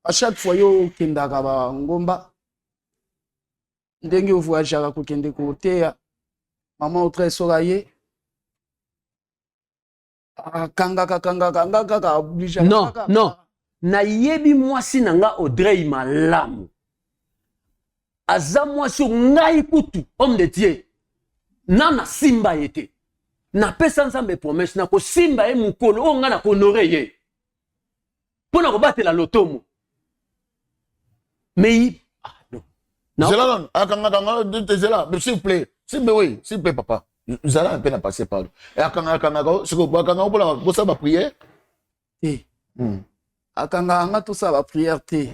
À chaque fois yo kendaka ba ngomba. Ndenge o voyageaka ko kende ko teya. Maman Audrey soraye. Kanga oblige. Non. Na yebi mwasi nanga Audrey malamu. Aza mwasi ngai kutu homme de Dieu na simba yete na pesa nzambe promesse na ko simba e mukolo o nga na honorer ye pona ko batela lotomo mais non Zela akanga Zela s'il vous plaît papa Zela un peu na passer par akanga siko akanga pola ko sa ba prière akanga to sa ba prière te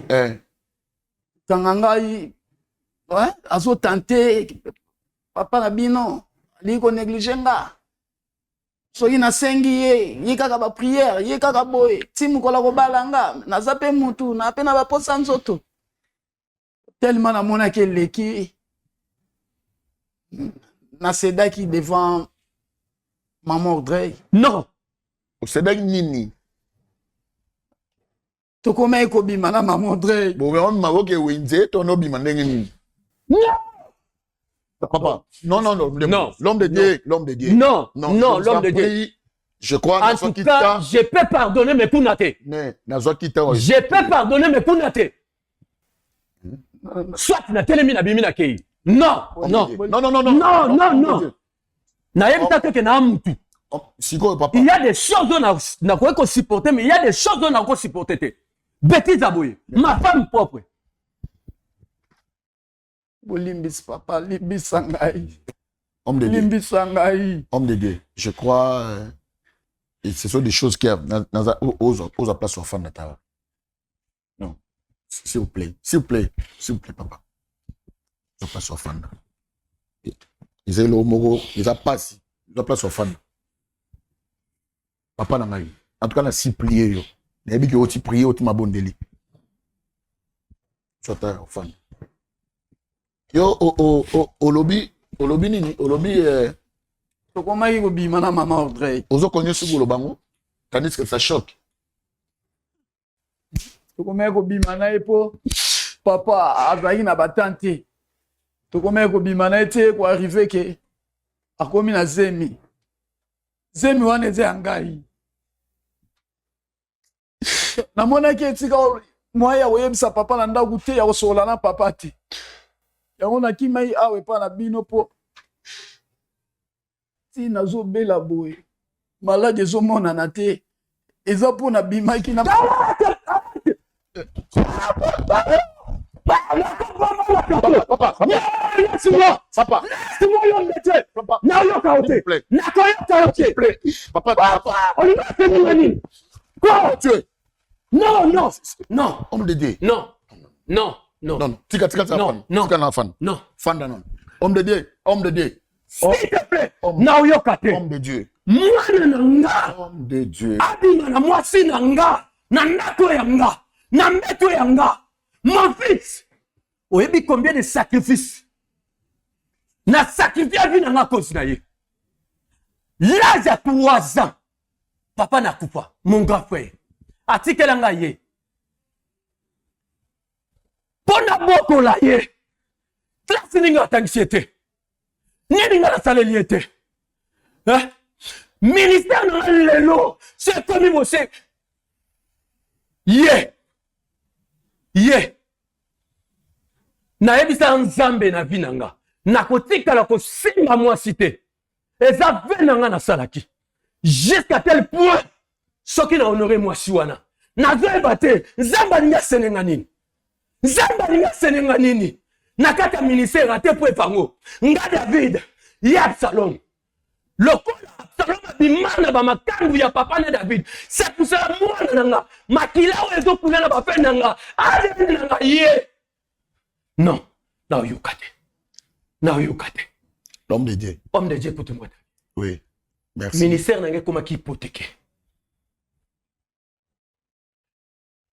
kanga ngai ouais, azo tenter papa na bino liko négliger nga soki na sengi ye kaka ba prière ye kaka boye timu kola ko balanga na zape mutu na pe na ba posa nzoto tellement na mona ke leki na sedaki devant Maman Audrey. Non, sedaki nini to koma ko bima na Maman Audrey bo on maroke wenze to no bima ndenge nini. Papa, non, l'homme de Dieu. Non, l'homme de Dieu. Je crois en tout cas, je peux pardonner mes kunaté. Je peux pardonner mes kunaté. Soit na telemi na bimi na kei. Non. Na yebita que na mutu. Il y a des choses dont na ko supporter, mais il y a des choses dont na ko supporter. Bêtise aboye. Ma femme propre. Limbis papa, limbis sangai. Homme de Dieu. Limbis sangai. Homme de Dieu. Je crois et ce sont des choses qui aux place aux femmes d'Atara. Non. S'il vous plaît, papa. Je place aux femmes. Ils ont le mot, ils ont passé. Ils ont place aux femmes. Papa n'a pas eu. En tout cas, on a si plié. Il y a des gens qui ont prié, qui m'ont abondé. Soit aux femmes. Yo au lobby nini au lobby to comment il bima na Maman Audrey ozo konyo sur le bango tandis que ça choque to comment il bima na epo papa azalaki na batante tokomeki kobima na ye te koarrive ke akomi na zemi wana eza ya ngai namonaki etika mwa ya koyebisa papa na ndako te ya kosokola na papa te yango nakimai awa epa na bino mpo ti nazobela boye maladi ezomonana te eza mpo na bimaki na Non, homme de Dieu. Non. Tika fan. Non. Fanda non. Homme de Dieu. S'il te plaît. Naoyokate. Homme de Dieu. Mwana nanga. Homme de Dieu. Abima na mwasi nanga. Na ndako yanga. Na mbeto yanga. Mon fils. Oyebi combien de sacrifices. Na sacrifice vie nanga cause na ye. L'âge à 3 ans. Papa na kupa. Mon grand frère. Atikelanga ye. Pona boko la ye. Classe ninga tangiete. Ninga la saleli ete. Hein? Ministère na lelo. C'est comme il bosse. Ye. Na ebisa nzambe na vinanga. Na kotika la kosimba moi cité. Eza venanga na salaki. Jusqu'à tel point. Soki na honoré moi siwana. Na zoeba te. Nzamba ninga senenga nini. Nakata ministère ate po efango. Nga David. Ya Absalom. Lokola Absalom abimana ba makambu ya papa na David. C'est pour ça mwana nanga. Makila ozo kulana ba fe nanga. Ale nanga ye. Non. Now you cut. L'homme de Dieu. Homme de Dieu, écoute-moi. Oui. Merci. Ministère n'a comme qui hypothéqué.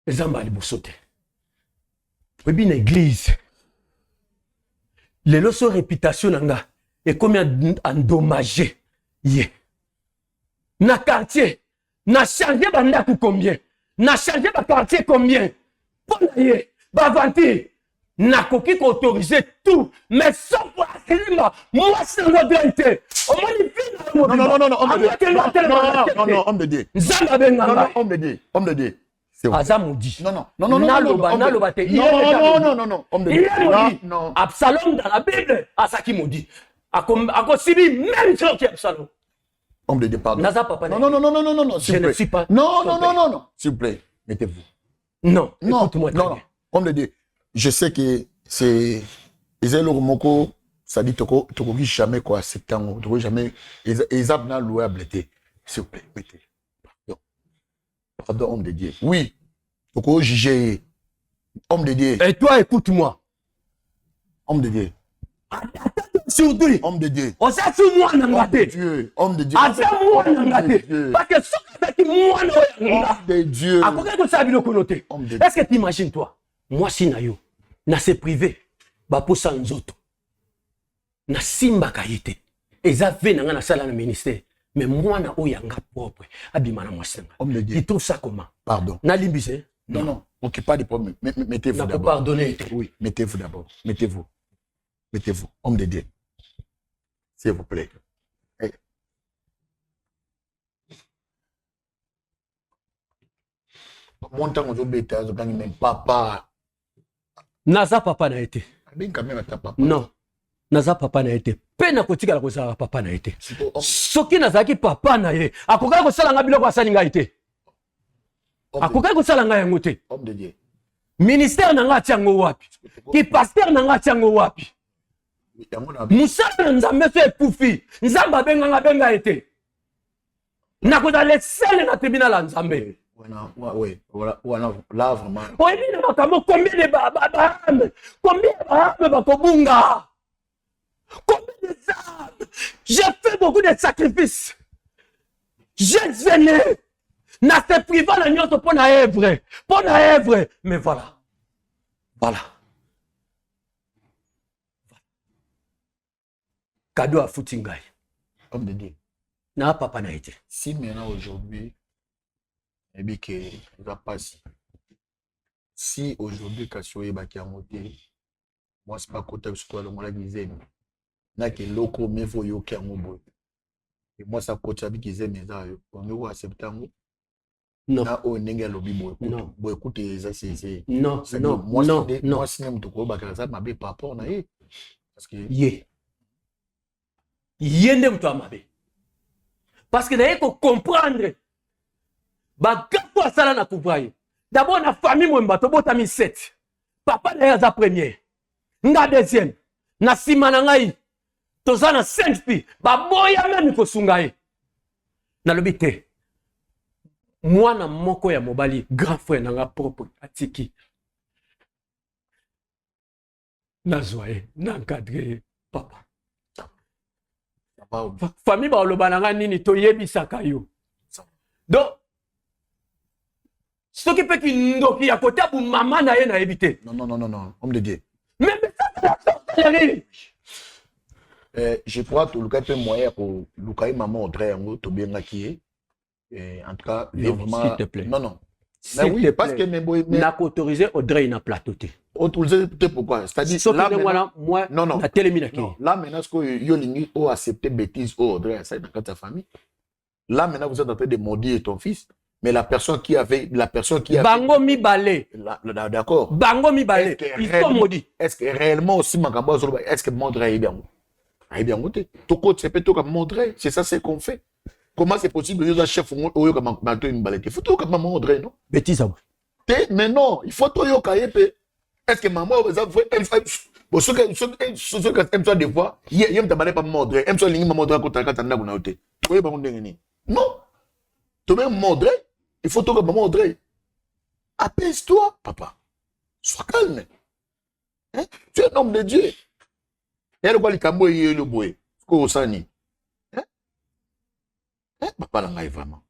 Les amba les boussotés. Oui, bien église. Les lois réputation nanga et combien endommagé. Na quartier, na changé banda combien? Na changé ba quartier combien? Pour ye, ba vanti. Na koki ko autoriser tout, mais sauf pour la moi c'est la vérité. Au moins il vient Non, homme de Dieu. Homme de Dieu. Azamoudi. Non, homme de Dieu. Non. Absalom dans la Bible, Asaki Moudi. Akosibi même chose que Absalom. Homme de Dieu, pardon. Naza papa. Non, je ne suis pas. Non. S'il vous plaît, mettez-vous. Non, écoute-moi. Non. Homme de Dieu. Je sais que c'est Ezelo Moko, ça dit toko jamais quoi septembre, toko jamais ezabna louable été. S'il vous plaît, mettez. Pardon, homme de Dieu. Oui. Toko juger homme de Dieu. Et toi écoute-moi. Homme de Dieu. Surtout homme de Dieu. On sait sur moi n'angate. Homme de Dieu. Moi n'angate. Parce que ce que moi homme de Dieu. À quoi que ça bilo konoté? Est-ce que tu imagines toi? Moi si na yo na se privé ba posa nzoto na simba kayete eza ve na na sala na ministère mais moi na oyanga propre abima na mwasi nga il trouve ça comment? Pardon na limbise non OK pas de problème mettez-vous d'abord pardonnez oui mettez-vous d'abord mettez-vous homme de Dieu s'il vous plaît hey. Montant aux obétas même papa Naza papa na été. Non. Naza papa na été. Pena kotika la kozala papa na été. Soki nazaki papa na ye. Akoka ko sala nga biloko asali nga été. Akoka ko sala nga yango te. Homme de Dieu. Ministère na nga tiango wapi? Ki pasteur na nga tiango wapi? Musala nzambe so ekufi. Nzamba benga été. Nakoza le sel na tribunal la nzambe. Là vraiment. Combien de âmes? Combien d'âmes bakobunga? Combien d'âmes? J'ai fait beaucoup de sacrifices. J'ai gêné. N'a se privé la nuit pour na œuvre. Mais voilà. Cadeau à Foutingaï. Homme de Dieu. Na papa na été. Si maintenant aujourd'hui et bien que il va passer si aujourd'hui Cassio est baqué en moté, moi c'est pas côté ce qu'on a disé. N'a que loco mais faut yo qui en boy. Et moi ça côté avec qu'ils aiment ça on nous accepter en Non. na o ninga lobi boy. Non. Boy écoutez ça c'est Non, non, moi non, non. moi si n'aime tout quoi baqué ça m'a pas rapport na parce que Yé nde mtu amabe parce que naye ko comprendre bagato asala na pouvoir d'abord na famille mwemba tobotami 7 papa naye aza premier nga deuxième na nsima na ngai toza na 5 pi baboya memi kosunga ye nalobi te mwana moko ya mobali grand frère na nga propre atiki nazwa ye na encadre ye papa famille baoloba na nga nini toyebisaka yo donc soki mpe kindoki ya kote abu mama na ye nayebi te non homme de Dieu mais je crois que le peu moyen pour Lukai maman Audrey yango to bien qui est en tout cas s'il te plaît non mais oui parce que mais n'a autorisé Audrey na plateau te autorisé pourquoi c'est-à-dire là moi non na télémina ki là maintenant ce que yo lingi o accepter bêtise Audrey ça dans ta famille là maintenant vous êtes en train de maudire ton fils mais la personne qui avait bango mi balé d'accord bango mi balé ils sont maudits est-ce que réellement aussi makambo est-ce que Audrey est bien goûté tout côté c'est plutôt comme Audrey c'est ça c'est qu'on fait. Comment c'est possible que les chefs ont comme bateau une balette? Il faut tout comme maman Audrey, non? Bêtise. Mais non, il faut tout yo kayepe. Est-ce que maman aime ça aime ça des fois, il aime ta balette pas maman Audrey, aime ça ligne maman Audrey quand t'as na kuna ote. Oui, pas ndengeni. Non. Tu même maman Audrey, il faut tout comme maman Audrey. Apaise-toi, papa. Sois calme. Hein? Tu es un homme de Dieu. Et le quoi le cambo et le boy. Ko sani. Papa n'a vraiment.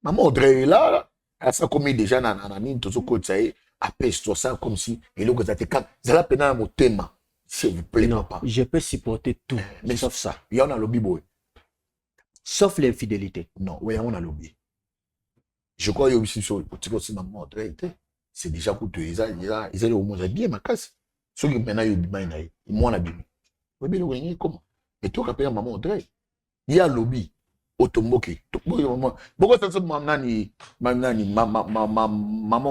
Maman Audrey est là, elle s'est commis déjà dans tout ce côté, apaise-toi ça comme si, et là, vous êtes calme. Vous allez peiner mon thème, s'il vous plaît, non, papa. Je peux supporter tout, mais sauf ça. Il y en a lobby, boy. Sauf l'infidélité. Non, oui, on a lobby. Je crois qu'il y a aussi sur le petit côté maman Audrey, c'est déjà coûteux. Ils allaient au moins bien ma casse. Ceux qui maintenant, ils m'ont abîmé. Oui, mais le comment? Et toi, quand maman Audrey, il y a lobby. Otomoki. Pourquoi ça se maman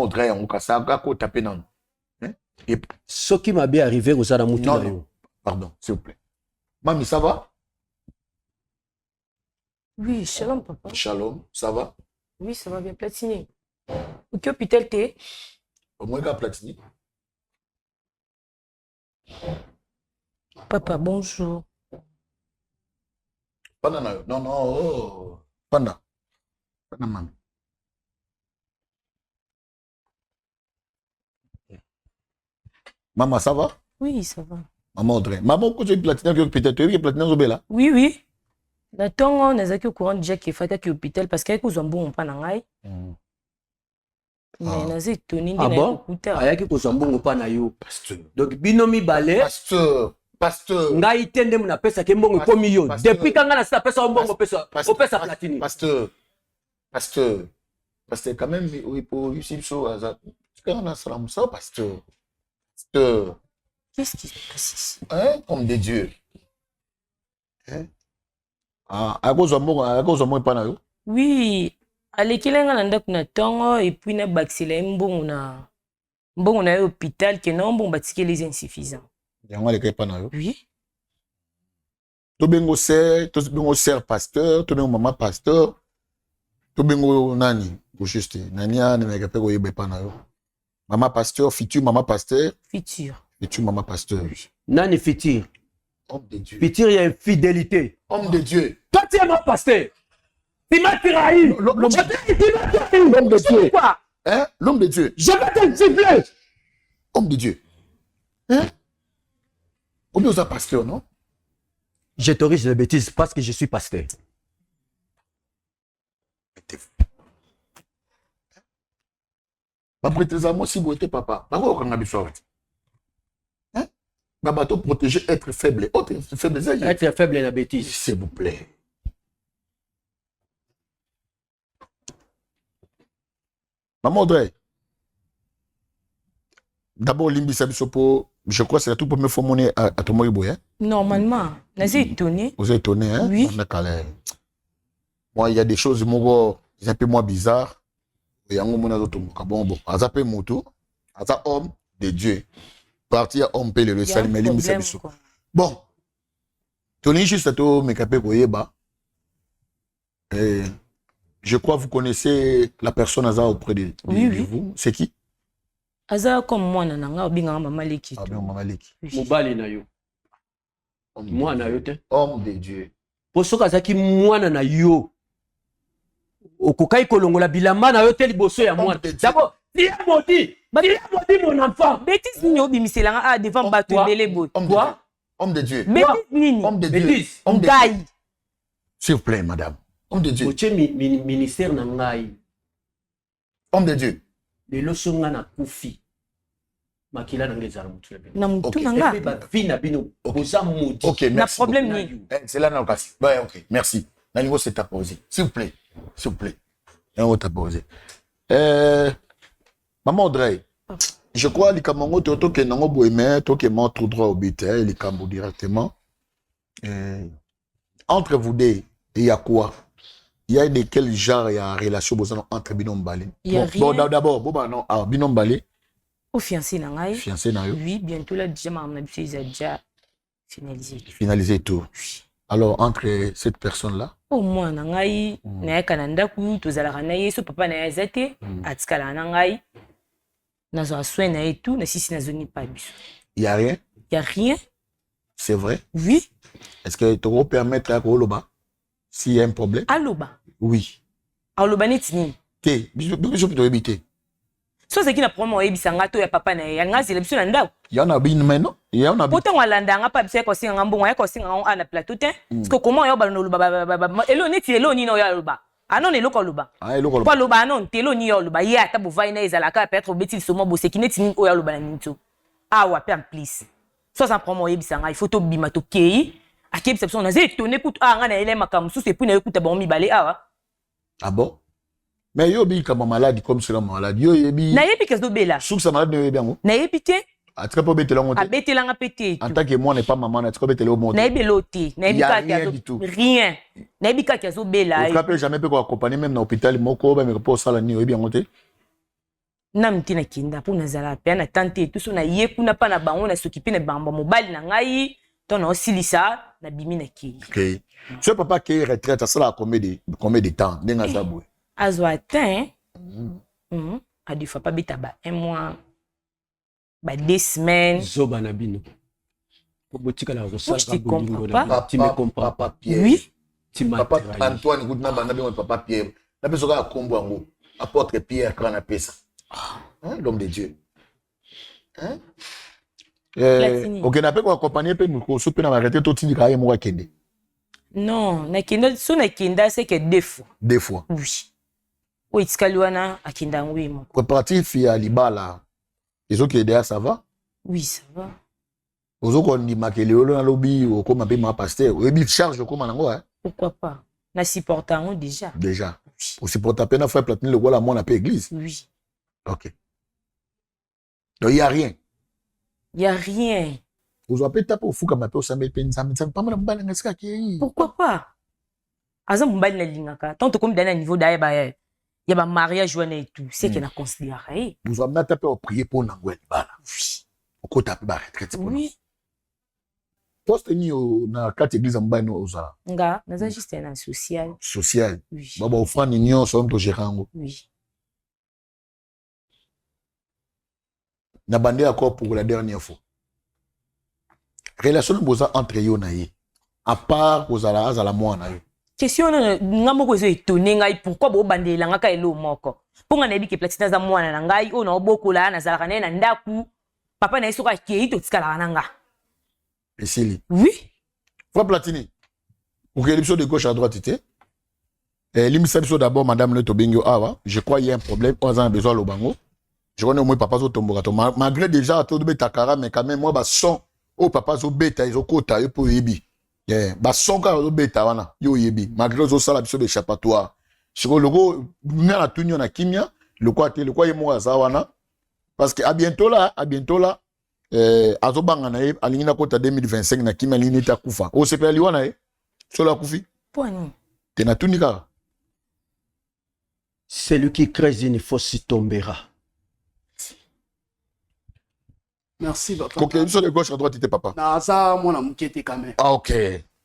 Audrey en kasa kako taper nan. Et ce qui m'a bien arrivé aux Aramutu. Non, pardon, s'il vous plaît. Mami, ça va? Oui, shalom papa. Shalom, ça va? Oui, ça va bien platiner. Où que hôpital t'es? Au moins qu'à platiner. Papa, bonjour. Non, oh. Panda, maman. Maman, ça va? Oui, ça va. Maman Audrey. Maman, quand tu es platine, peut-être tu es platine au Bela? Oui, oui. La tongo, on a au courant déjà qu'il faut que l'hôpital parce qu'il y a des bon pas nangai. Mais na zé toni ah bon? Ayaki ko zambongo pa na yo. Pasteur. Donc binomi balé. Pasteur. Ngai tende muna pesa ke mbongo komi yo. Depuis kanga na sa pesa mbongo pesa. O pesa platini. Pasteur quand même oui pour Yusuf so azat. Quand on a salam ça pasteur. Qu'est-ce qui se passe ici? Hein, homme de Dieu. Hein? Ah, à cause de pas na yo. Oui, alekilenga na ndako na tongo et puis na baxila mbongo na hôpital que non bon batiki les insuffisants. Yango le pas na yo. Oui. To bengo ser pasteur, to bengo maman pasteur. To bengo nani, pour juste nani ne me kapeko yebe pa na yo. Maman pasteur, futur maman pasteur. Futur maman pasteur. Nani futur? Homme de Dieu. Futur, il y a infidélité. Homme de Dieu. Toi, tu es mon pasteur. Tu m'as trahi. L'homme de Dieu. Quoi? Hein? L'homme de Dieu. Je vais te gifler. Homme de Dieu. Hein? Combien vous êtes pasteur, non? J'autorise les bêtises parce que je suis pasteur. Moi, si vous êtes papa, bateau protéger, être faible. Être faible et la bêtise. S'il vous plaît. Maman Audrey. D'abord, Limbisa Bisopo, je crois que c'est la toute première fois monnaie à Tomoibo, hein? Normalement, je étonné. Vous êtes étonné, hein? Oui. Moi, il y a des choses, moi, c'est un peu moins bizarre. Il y a un moment où bon, Azapé Moto, Azap homme de Dieu. Parti à homme pele le salut, mais Limbisa Bisopo. Bon. Tony, juste à toi, mais capé Koyeba. Je crois que vous connaissez la personne Aza auprès de vous. C'est qui? Aza comme moi, nanga obinga Mama Leki. Ah bien, Mama Leki. Mobali na yo. Moi na yo te. Homme de Dieu. Pour ce cas qui moi na yo. Okokai kolongola bilamba na yo te liboso ya moi. D'abord, dia modi mon enfant. Bêtise nini obimiselanga a devant bato ebele boy. Quoi? Homme de Dieu. Bêtise nini? Homme de Dieu. Homme de Dieu. S'il vous plaît, madame. Homme de Dieu. Oche ministère na ngai. Homme de Dieu. Le losonga na kufi. Makila na ngezala mutu bino. Na mutu nanga. Ba vina bino. Oza mudi. OK, merci. Na problème ni. C'est là dans le cas. Ouais, OK. Merci. Na niveau c'est à poser. S'il vous plaît. S'il vous plaît. Un autre à poser. Maman Audrey. Je crois les Camerounais to que nango boémé to que mort tout droit au but les Camerounais directement. Entre vous deux, il y a quoi? Il y a de quel genre il y a relation entre Binom Balé? Bon, d'abord, bon, non, Binom Balé. Au fiancé nangai. Fiancé nangai. Oui, bientôt là déjà ma ils a déjà finalisé. Finalisé tout. Alors entre cette personne là. Au moins nangai na kananda ku tozala na yeso papa na yazate atikala nangai. Nazo soin na et tout, na sisi na zoni pas biso. Il y a rien? Il y a rien. C'est vrai? Oui. Est-ce que tu peux permettre à Koloba s'il y a un problème? Aloba. Oui. Aloba netini. Té, je peux te éviter. So c'est qui na promo ebisanga to ya papa na ya ngazi le biso na ndako. Il y en a bien maintenant. Il y en a bien. Pourtant walanda nga pa biso ko singa mbongo ya ko singa on na plateau te. Parce que comment yo balona luba elo neti elo ni no ya luba. Anon eloko luba. Ah eloko luba. Kwa luba anon telo ni yo luba ya ta bovai na ezalaka peut-être betil somo bo sekineti ni o ya luba na ninto. Ah wa pe en plus. So ça promo ebisanga il faut to bima to kei. Akeb sepson na ze toné kut nga na ele makamusu c'est puis na yokuta ba mi balé awa. Ah bon? Mais yo bi comme malade comme cela malade yo yebi. Na yebi kezo bela. Souk ça malade no yebi ngo. Na yebi te. A très peu betela ngo. A betela nga pété. En tant que moi n'est pas maman na très betela au monde. Na yebi loté, na yebi ka kezo. Rien. Na yebi ka kezo bela. Tu rappelles jamais peut accompagner même dans l'hôpital moko ba me pour ça la ni yebi ngo te. Na mtina kinda pour na zala pe na tante tout so na ye kuna pa na bango na s'occuper na bamba mobile na ngai. Ton osilisa na bimi na ki. OK. Ce papa qui est retraite ça la combien de temps ndenga za boy. Azo atteint. A deux fois pas beta ba un mois. Ba 2 semaines. Zoba na bino. Botika la rosala ka bolingo na. Tu me comprends pas Pierre. Oui. Tu papa Antoine goutna banda bien papa Pierre. La personne a kombo ngo. Apôtre Pierre quand on appelle ça. Hein l'homme de Dieu. Hein? OK na pe ko accompagner pe nous so pe na arrêter to tindi ka ye mo kende. Non, na kenda so na kenda c'est que 2 fois. 2 fois. Oui. Oui, tskaluana akinda ngwe mo. Préparatif ya libala. Les autres qui derrière ça va? Oui, ça va. Aux autres on dit makele olo na lobby ou comme un ma pasteur, ou bi charge comme nango hein. Pourquoi pas? Na supportant déjà. Déjà. Pour supporter peine faire platine le voilà moi na pe église. Oui. OK. Donc il y a rien. Il y a rien. Vous avez tapé au fou comme appel au samedi peine ça me pas mal mbala ngaska ki. Pourquoi pas? Azam mbali na lingaka. Tant comme dans un niveau d'ailleurs ba il y a un mariage et tout. C'est qu'il a considéré. Vous avez tapé au prier pour Nangouel. Oui. Au côté de la retraite. Oui. Poste ni na 4 églises en bas no oza. Nga, naza juste un social. Social. Oui. Baba offrande union so mto gérango. Oui. Na bandé encore pour la dernière fois. Relation boza entre yo na ye. À part ozala azala moi na yo. Question nga moko zo étonné ngai pourquoi bo bandela nga ka elo moko. Ponga na biki platine za mwana na ngai o na obokola na zalaka na ndaku. Papa na yesoka kei to tikala na nga. Esili. Oui. Frère Platini. Pour que l'épisode de gauche à droite était. L'émission d'abord madame le Tobingo awa, je crois il y a un problème, on a besoin le bango. Je connais au moins papa zo tomborato malgré déjà tout de betakara mais quand même moi ba son au papa zo beta ils okota yo pour yebi. Ba son ka zo beta wana yo yebi malgré zo sala biso de échappatoire. Sur le logo na tunyo na kimia le quoi yemo za wana Parce que à bientôt là, azobanga na ye alingi na kota 2025 na kimi alingi neti akufa. Osepela liwa na ye solo akufi. Poni. Tena tuni kaka. Celui qui crée une fosse tombera. Merci, papa. Ok, nous sommes de gauche à droite, t'es papa. Naza, moi, na mukete quand même. Ah, ok.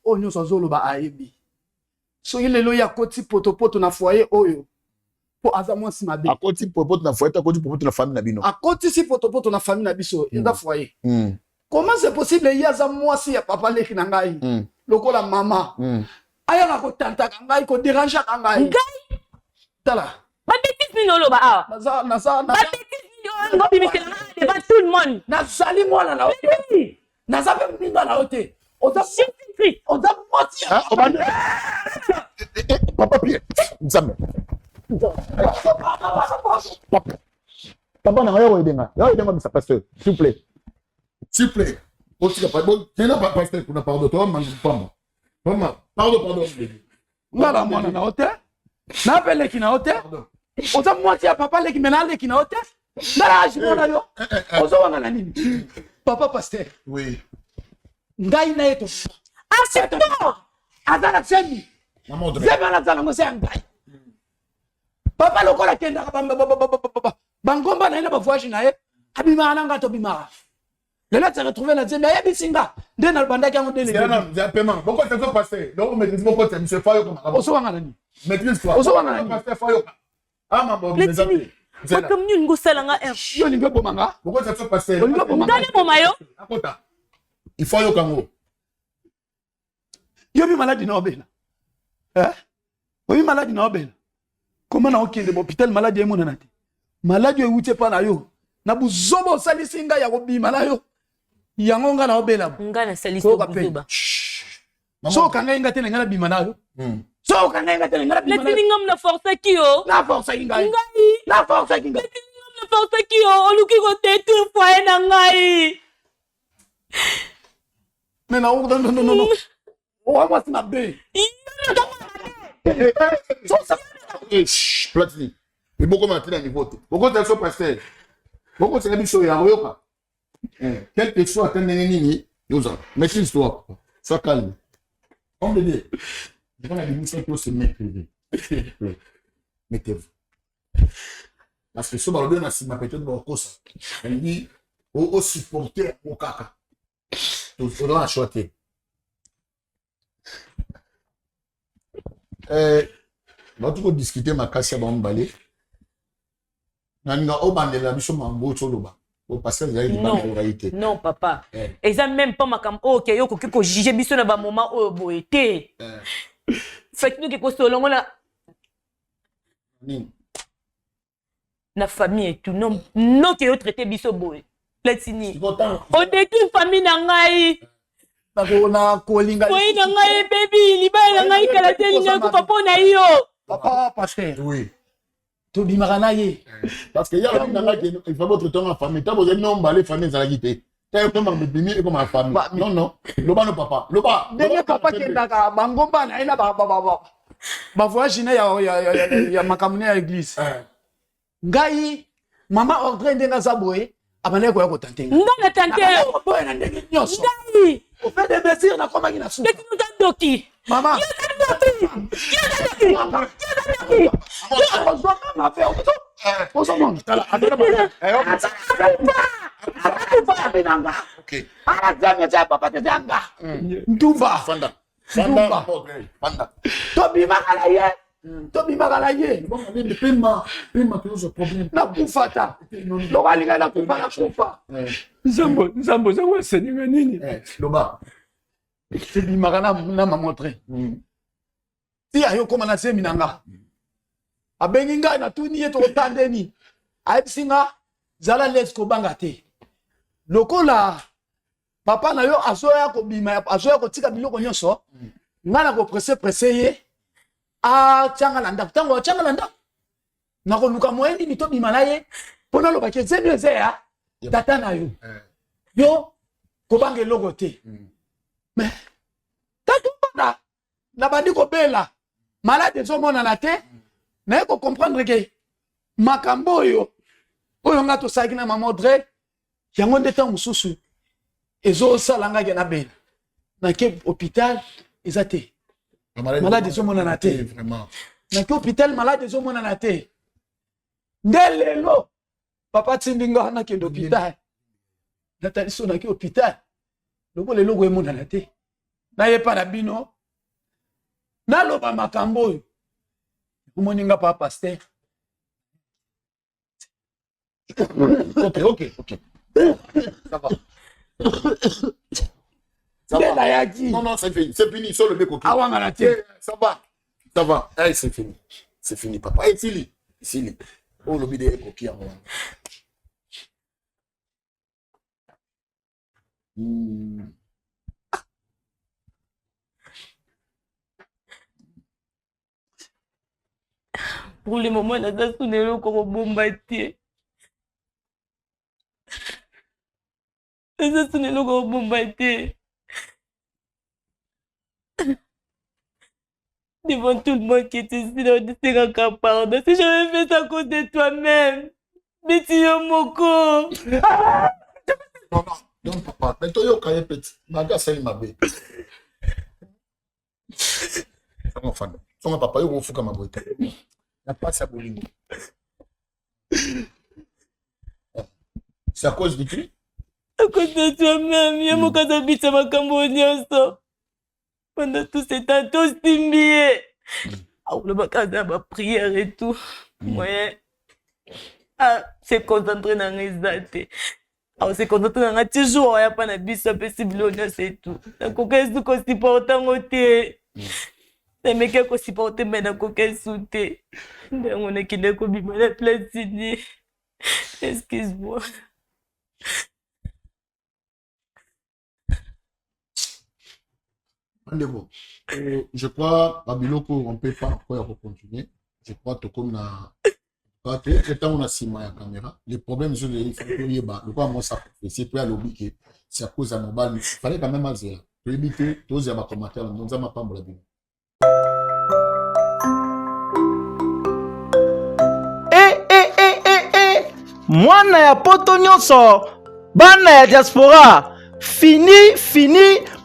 Oh, nous sommes ba aebi. So, il est là, il y a koti poto na foyer, oyo. Po aza moi si mabe. A koti poto na foyer, a koti poto na famille na bino. A koti si poto na famille na biso, il da foyer. Comment c'est possible, il y a za moi si ya papa leki na ngai. Loko la mama. Aya na ko tanta ngai, ko déranger ngai. Ngai. Tala. Ba bêtise ni lolo ba ah. Naza. Ba bêtise ni lolo bimikela devant tout le monde. Nazali moi na hote. Naza be minga na hote. Oza Jésus-Christ. Oza moitié. Papa Pierre. Nzambe. Papa na yo edenga. Yo edenga misa pasteur, s'il vous plaît. S'il vous plaît. Aussi pas bon, c'est là pas pasteur pour na pardon toi mangu pamba. Maman, pardon. Ngala mwana na hote. Na pele ki na hote. Oza moitié papa leki mena leki na hote. Ngala ajimona yo. Ozo wanga na nini? Papa pasteur. Oui. Ngai na yeto. Acceptons. Azala semi. Maman de. Zeba na zala ngose ngai. Papa lokola kenda bangomba na ina ba voyage na ye. Abima na ngato bima. Lelo tu retrouver na Zambie ya bisinga. Nde na banda kyango dele. C'est un paiement. Pourquoi tu as passé? Donc maîtrise mon pote monsieur Fayo comme avant. Oso wanga nani? Maîtrise toi. Oso wanga nani? Pasteur Fayo. Ah maman, mes amis. Comme nous ngosala nga Yo lingo bomanga. Pourquoi tu as passé? Lingo bomanga. Donnez mon maillot. Akota. Il faut yo kango. Yo bi malade na obela. Oui malade na obela. Comment na okende l'hôpital malade yemo na nati. Malade yo wuti pa na yo. Na buzobo salisinga ya kobima na yo. Yango nga na obela. Nga na salisa buzuba. So kanga inga tena ngala bima na yo. So kanga inga tena ngala bima na yo. Letini ngam na force ki yo. Na force inga. Na force inga. Letini ngam na force ki yo. Oluki ko détruire foyer na ngai. Mais non. Oh, moi c'est ma bé. Platini. Et beaucoup maintenant à niveau. Beaucoup de choses pasteur. Beaucoup de choses ya royoka. Quelque chose atteint nini nous a. Maîtrise toi. Sois calme. On me dit. Devant la mission pour se mettre. Mettez-vous. Parce que ce ballon na si ma peut-être dans kosa. Elle dit au supporter au kaka. Tout faudra acheter. On va discuter ma casse à Bambale. Non, papa. Et ça même pas ma cam. Ok, yo ko juger biso na ba moment o boité. Faites-nous que so longo na na famille et tout non que yo traiter biso boy. Letini. On détruit famille na ngai. Na kolinga. Oui, na ngai baby, libala na ngai kala telinga ko papa na yo. Papa pasteur. Oui. To bimara ye. Parce que il y a il faut votre temps en famille. T'as besoin de nombre les familles à la guité. T'as comme un bébé et comme ma famille. Non. Le bas no papa. Le bas. Dernier papa qui est là, bangomba na ina ba. Ba voyage na ya makamune à l'église. Ngai mama ordre ndenga zaboé. Abane ko ya ko tante. Ndona tante. Boy na ndenge nyoso. Ngai. Au fait des bésir na koma kina su. Qu'est-ce que nous doki? Maman. Si ayo koma na semi nanga abengi ngai na tuni yeto tandeni ayisinga zala lesko banga te lokola papa na yo azoya ko bima azoya ko tika biloko nyonso ngana ko presse ye a changa landa tango changa landa na ko luka moyendi ni to bima na ye pona lo bakie zemi ezea tata na yo yo ko banga logo te mais tatu bana na bandi ko bela malade zo mona na te na ko comprendre que makambo yo oyo nga tosalaki na mama Audrey yango nde ntango mosusu ezosalangaki na bela nake hôpital eza te malade ezomonana te nake hôpital malade ezomonana te nde lelo papa tindi nga wana kende hôpital natali so nake hôpital lokola eloko emonana te nayepa na bino naloba makambo oyo omoni nga pa pasteur. Ok. Ça va. Ça va. Non, c'est fini. C'est fini. Sur le mec, ok. Ça va. Ça va. Hey, c'est fini. C'est fini, papa. Hey, Sili. Oh, le bidé est coquille. Pour le moment, on a ça sous les lots comme bombardier. Ça sous les lots comme bombardier. Devant tout le monde qui était ici, on dit qu'un pardon. Si j'avais fait ça à cause de toi-même. Mais tu es moko. Non, papa. Mais toi, tu es petit. Ma gars, c'est ma bête. C'est mon fan. Son papa, il faut que ma boîte. Il n'y a pas ça pour lui. C'est à cause de qui? À cause de toi-même. Il y a mon cas d'habiter à ma Cambodge. Pendant tout ce temps, tout stimulé. Le cas de ma prière et tout. Ouais. C'est concentré dans les dates. On s'est concentré dans les jours. Il n'y a pas de bis, c'est tout. Donc, qu'est-ce que c'est important côté? Les mecs qui sont supportés, mais dans aucun soutien. On est qui n'est pas bien la platine. Excuse-moi. Je crois, Babiloko, on ne peut pas encore continuer. Je crois que comme le temps on a 6 mois à la caméra, les problèmes sur les le quoi moi ça c'est toi lobby que c'est à cause à nos balles. Il fallait quand même azer. Pour éviter tous les commentaires, nous avons pas la vie. Mwana ya poto nyonso bana ya diaspora fini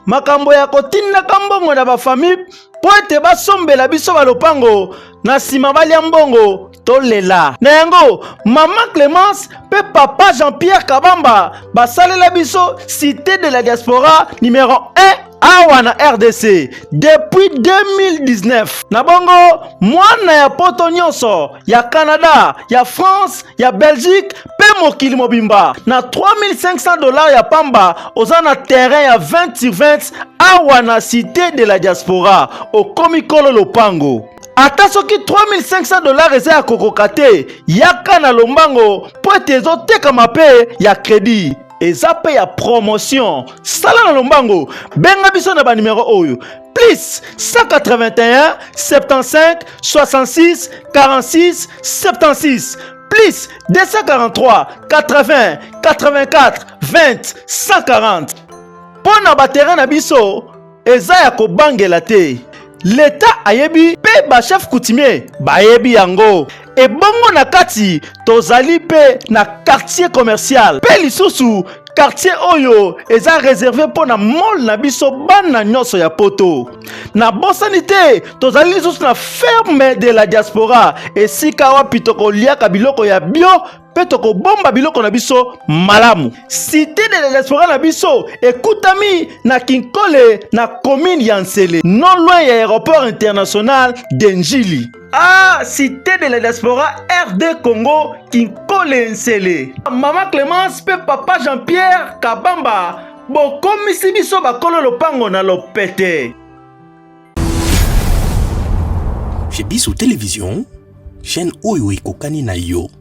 makambo ya kotindaka mbongo na bafamille po ete basombela biso balopango na nsima balia mbongo tolela na yango mama Clémence pe papa Jean-Pierre Kabamba basalela biso cité de la diaspora numéro 1 awa na RDC depuis 2019 na bongo mwana ya poto nyonso ya Canada ya France ya Belgique pe mokili mobimba na $3500 ya pamba oza na terrain ya 20/20 awa na cité de la diaspora okomikolo lopango ata soki $3500 eza ya kokoka te yaka na lombango po ete ezotekama pe ya crédit eza pe ya promotion sala na lombango benga biso na banimero oyo plus 181 75 66 46 76 plus 243 80 84 20 140 mpo na baterrain na biso eza ya kobangela te l'État ayebi pe ba chef coutumier bayebi yango ebongo na kati tozali pe na quartier commercial pe lisusu quartier oyo eza réservé pour na mall na biso bana nyonso ya poto na bosani te tozali lisusu na ferme de la diaspora esika wapi tokoliaka biloko ya bio pe tokobomba biloko na biso malamu cité de la diaspora na biso ekutami na Kinkole na commune ya Nsele non loin ya aéroport international d'Enjili. Cité de la diaspora RD Congo Kinkole Nsele. Mama Clémence pe papa Jean-Pierre Kabamba bokomisi biso bakolo lopango na lopete. Chez Biso Télévision, chaîne oyo ekokani na yo.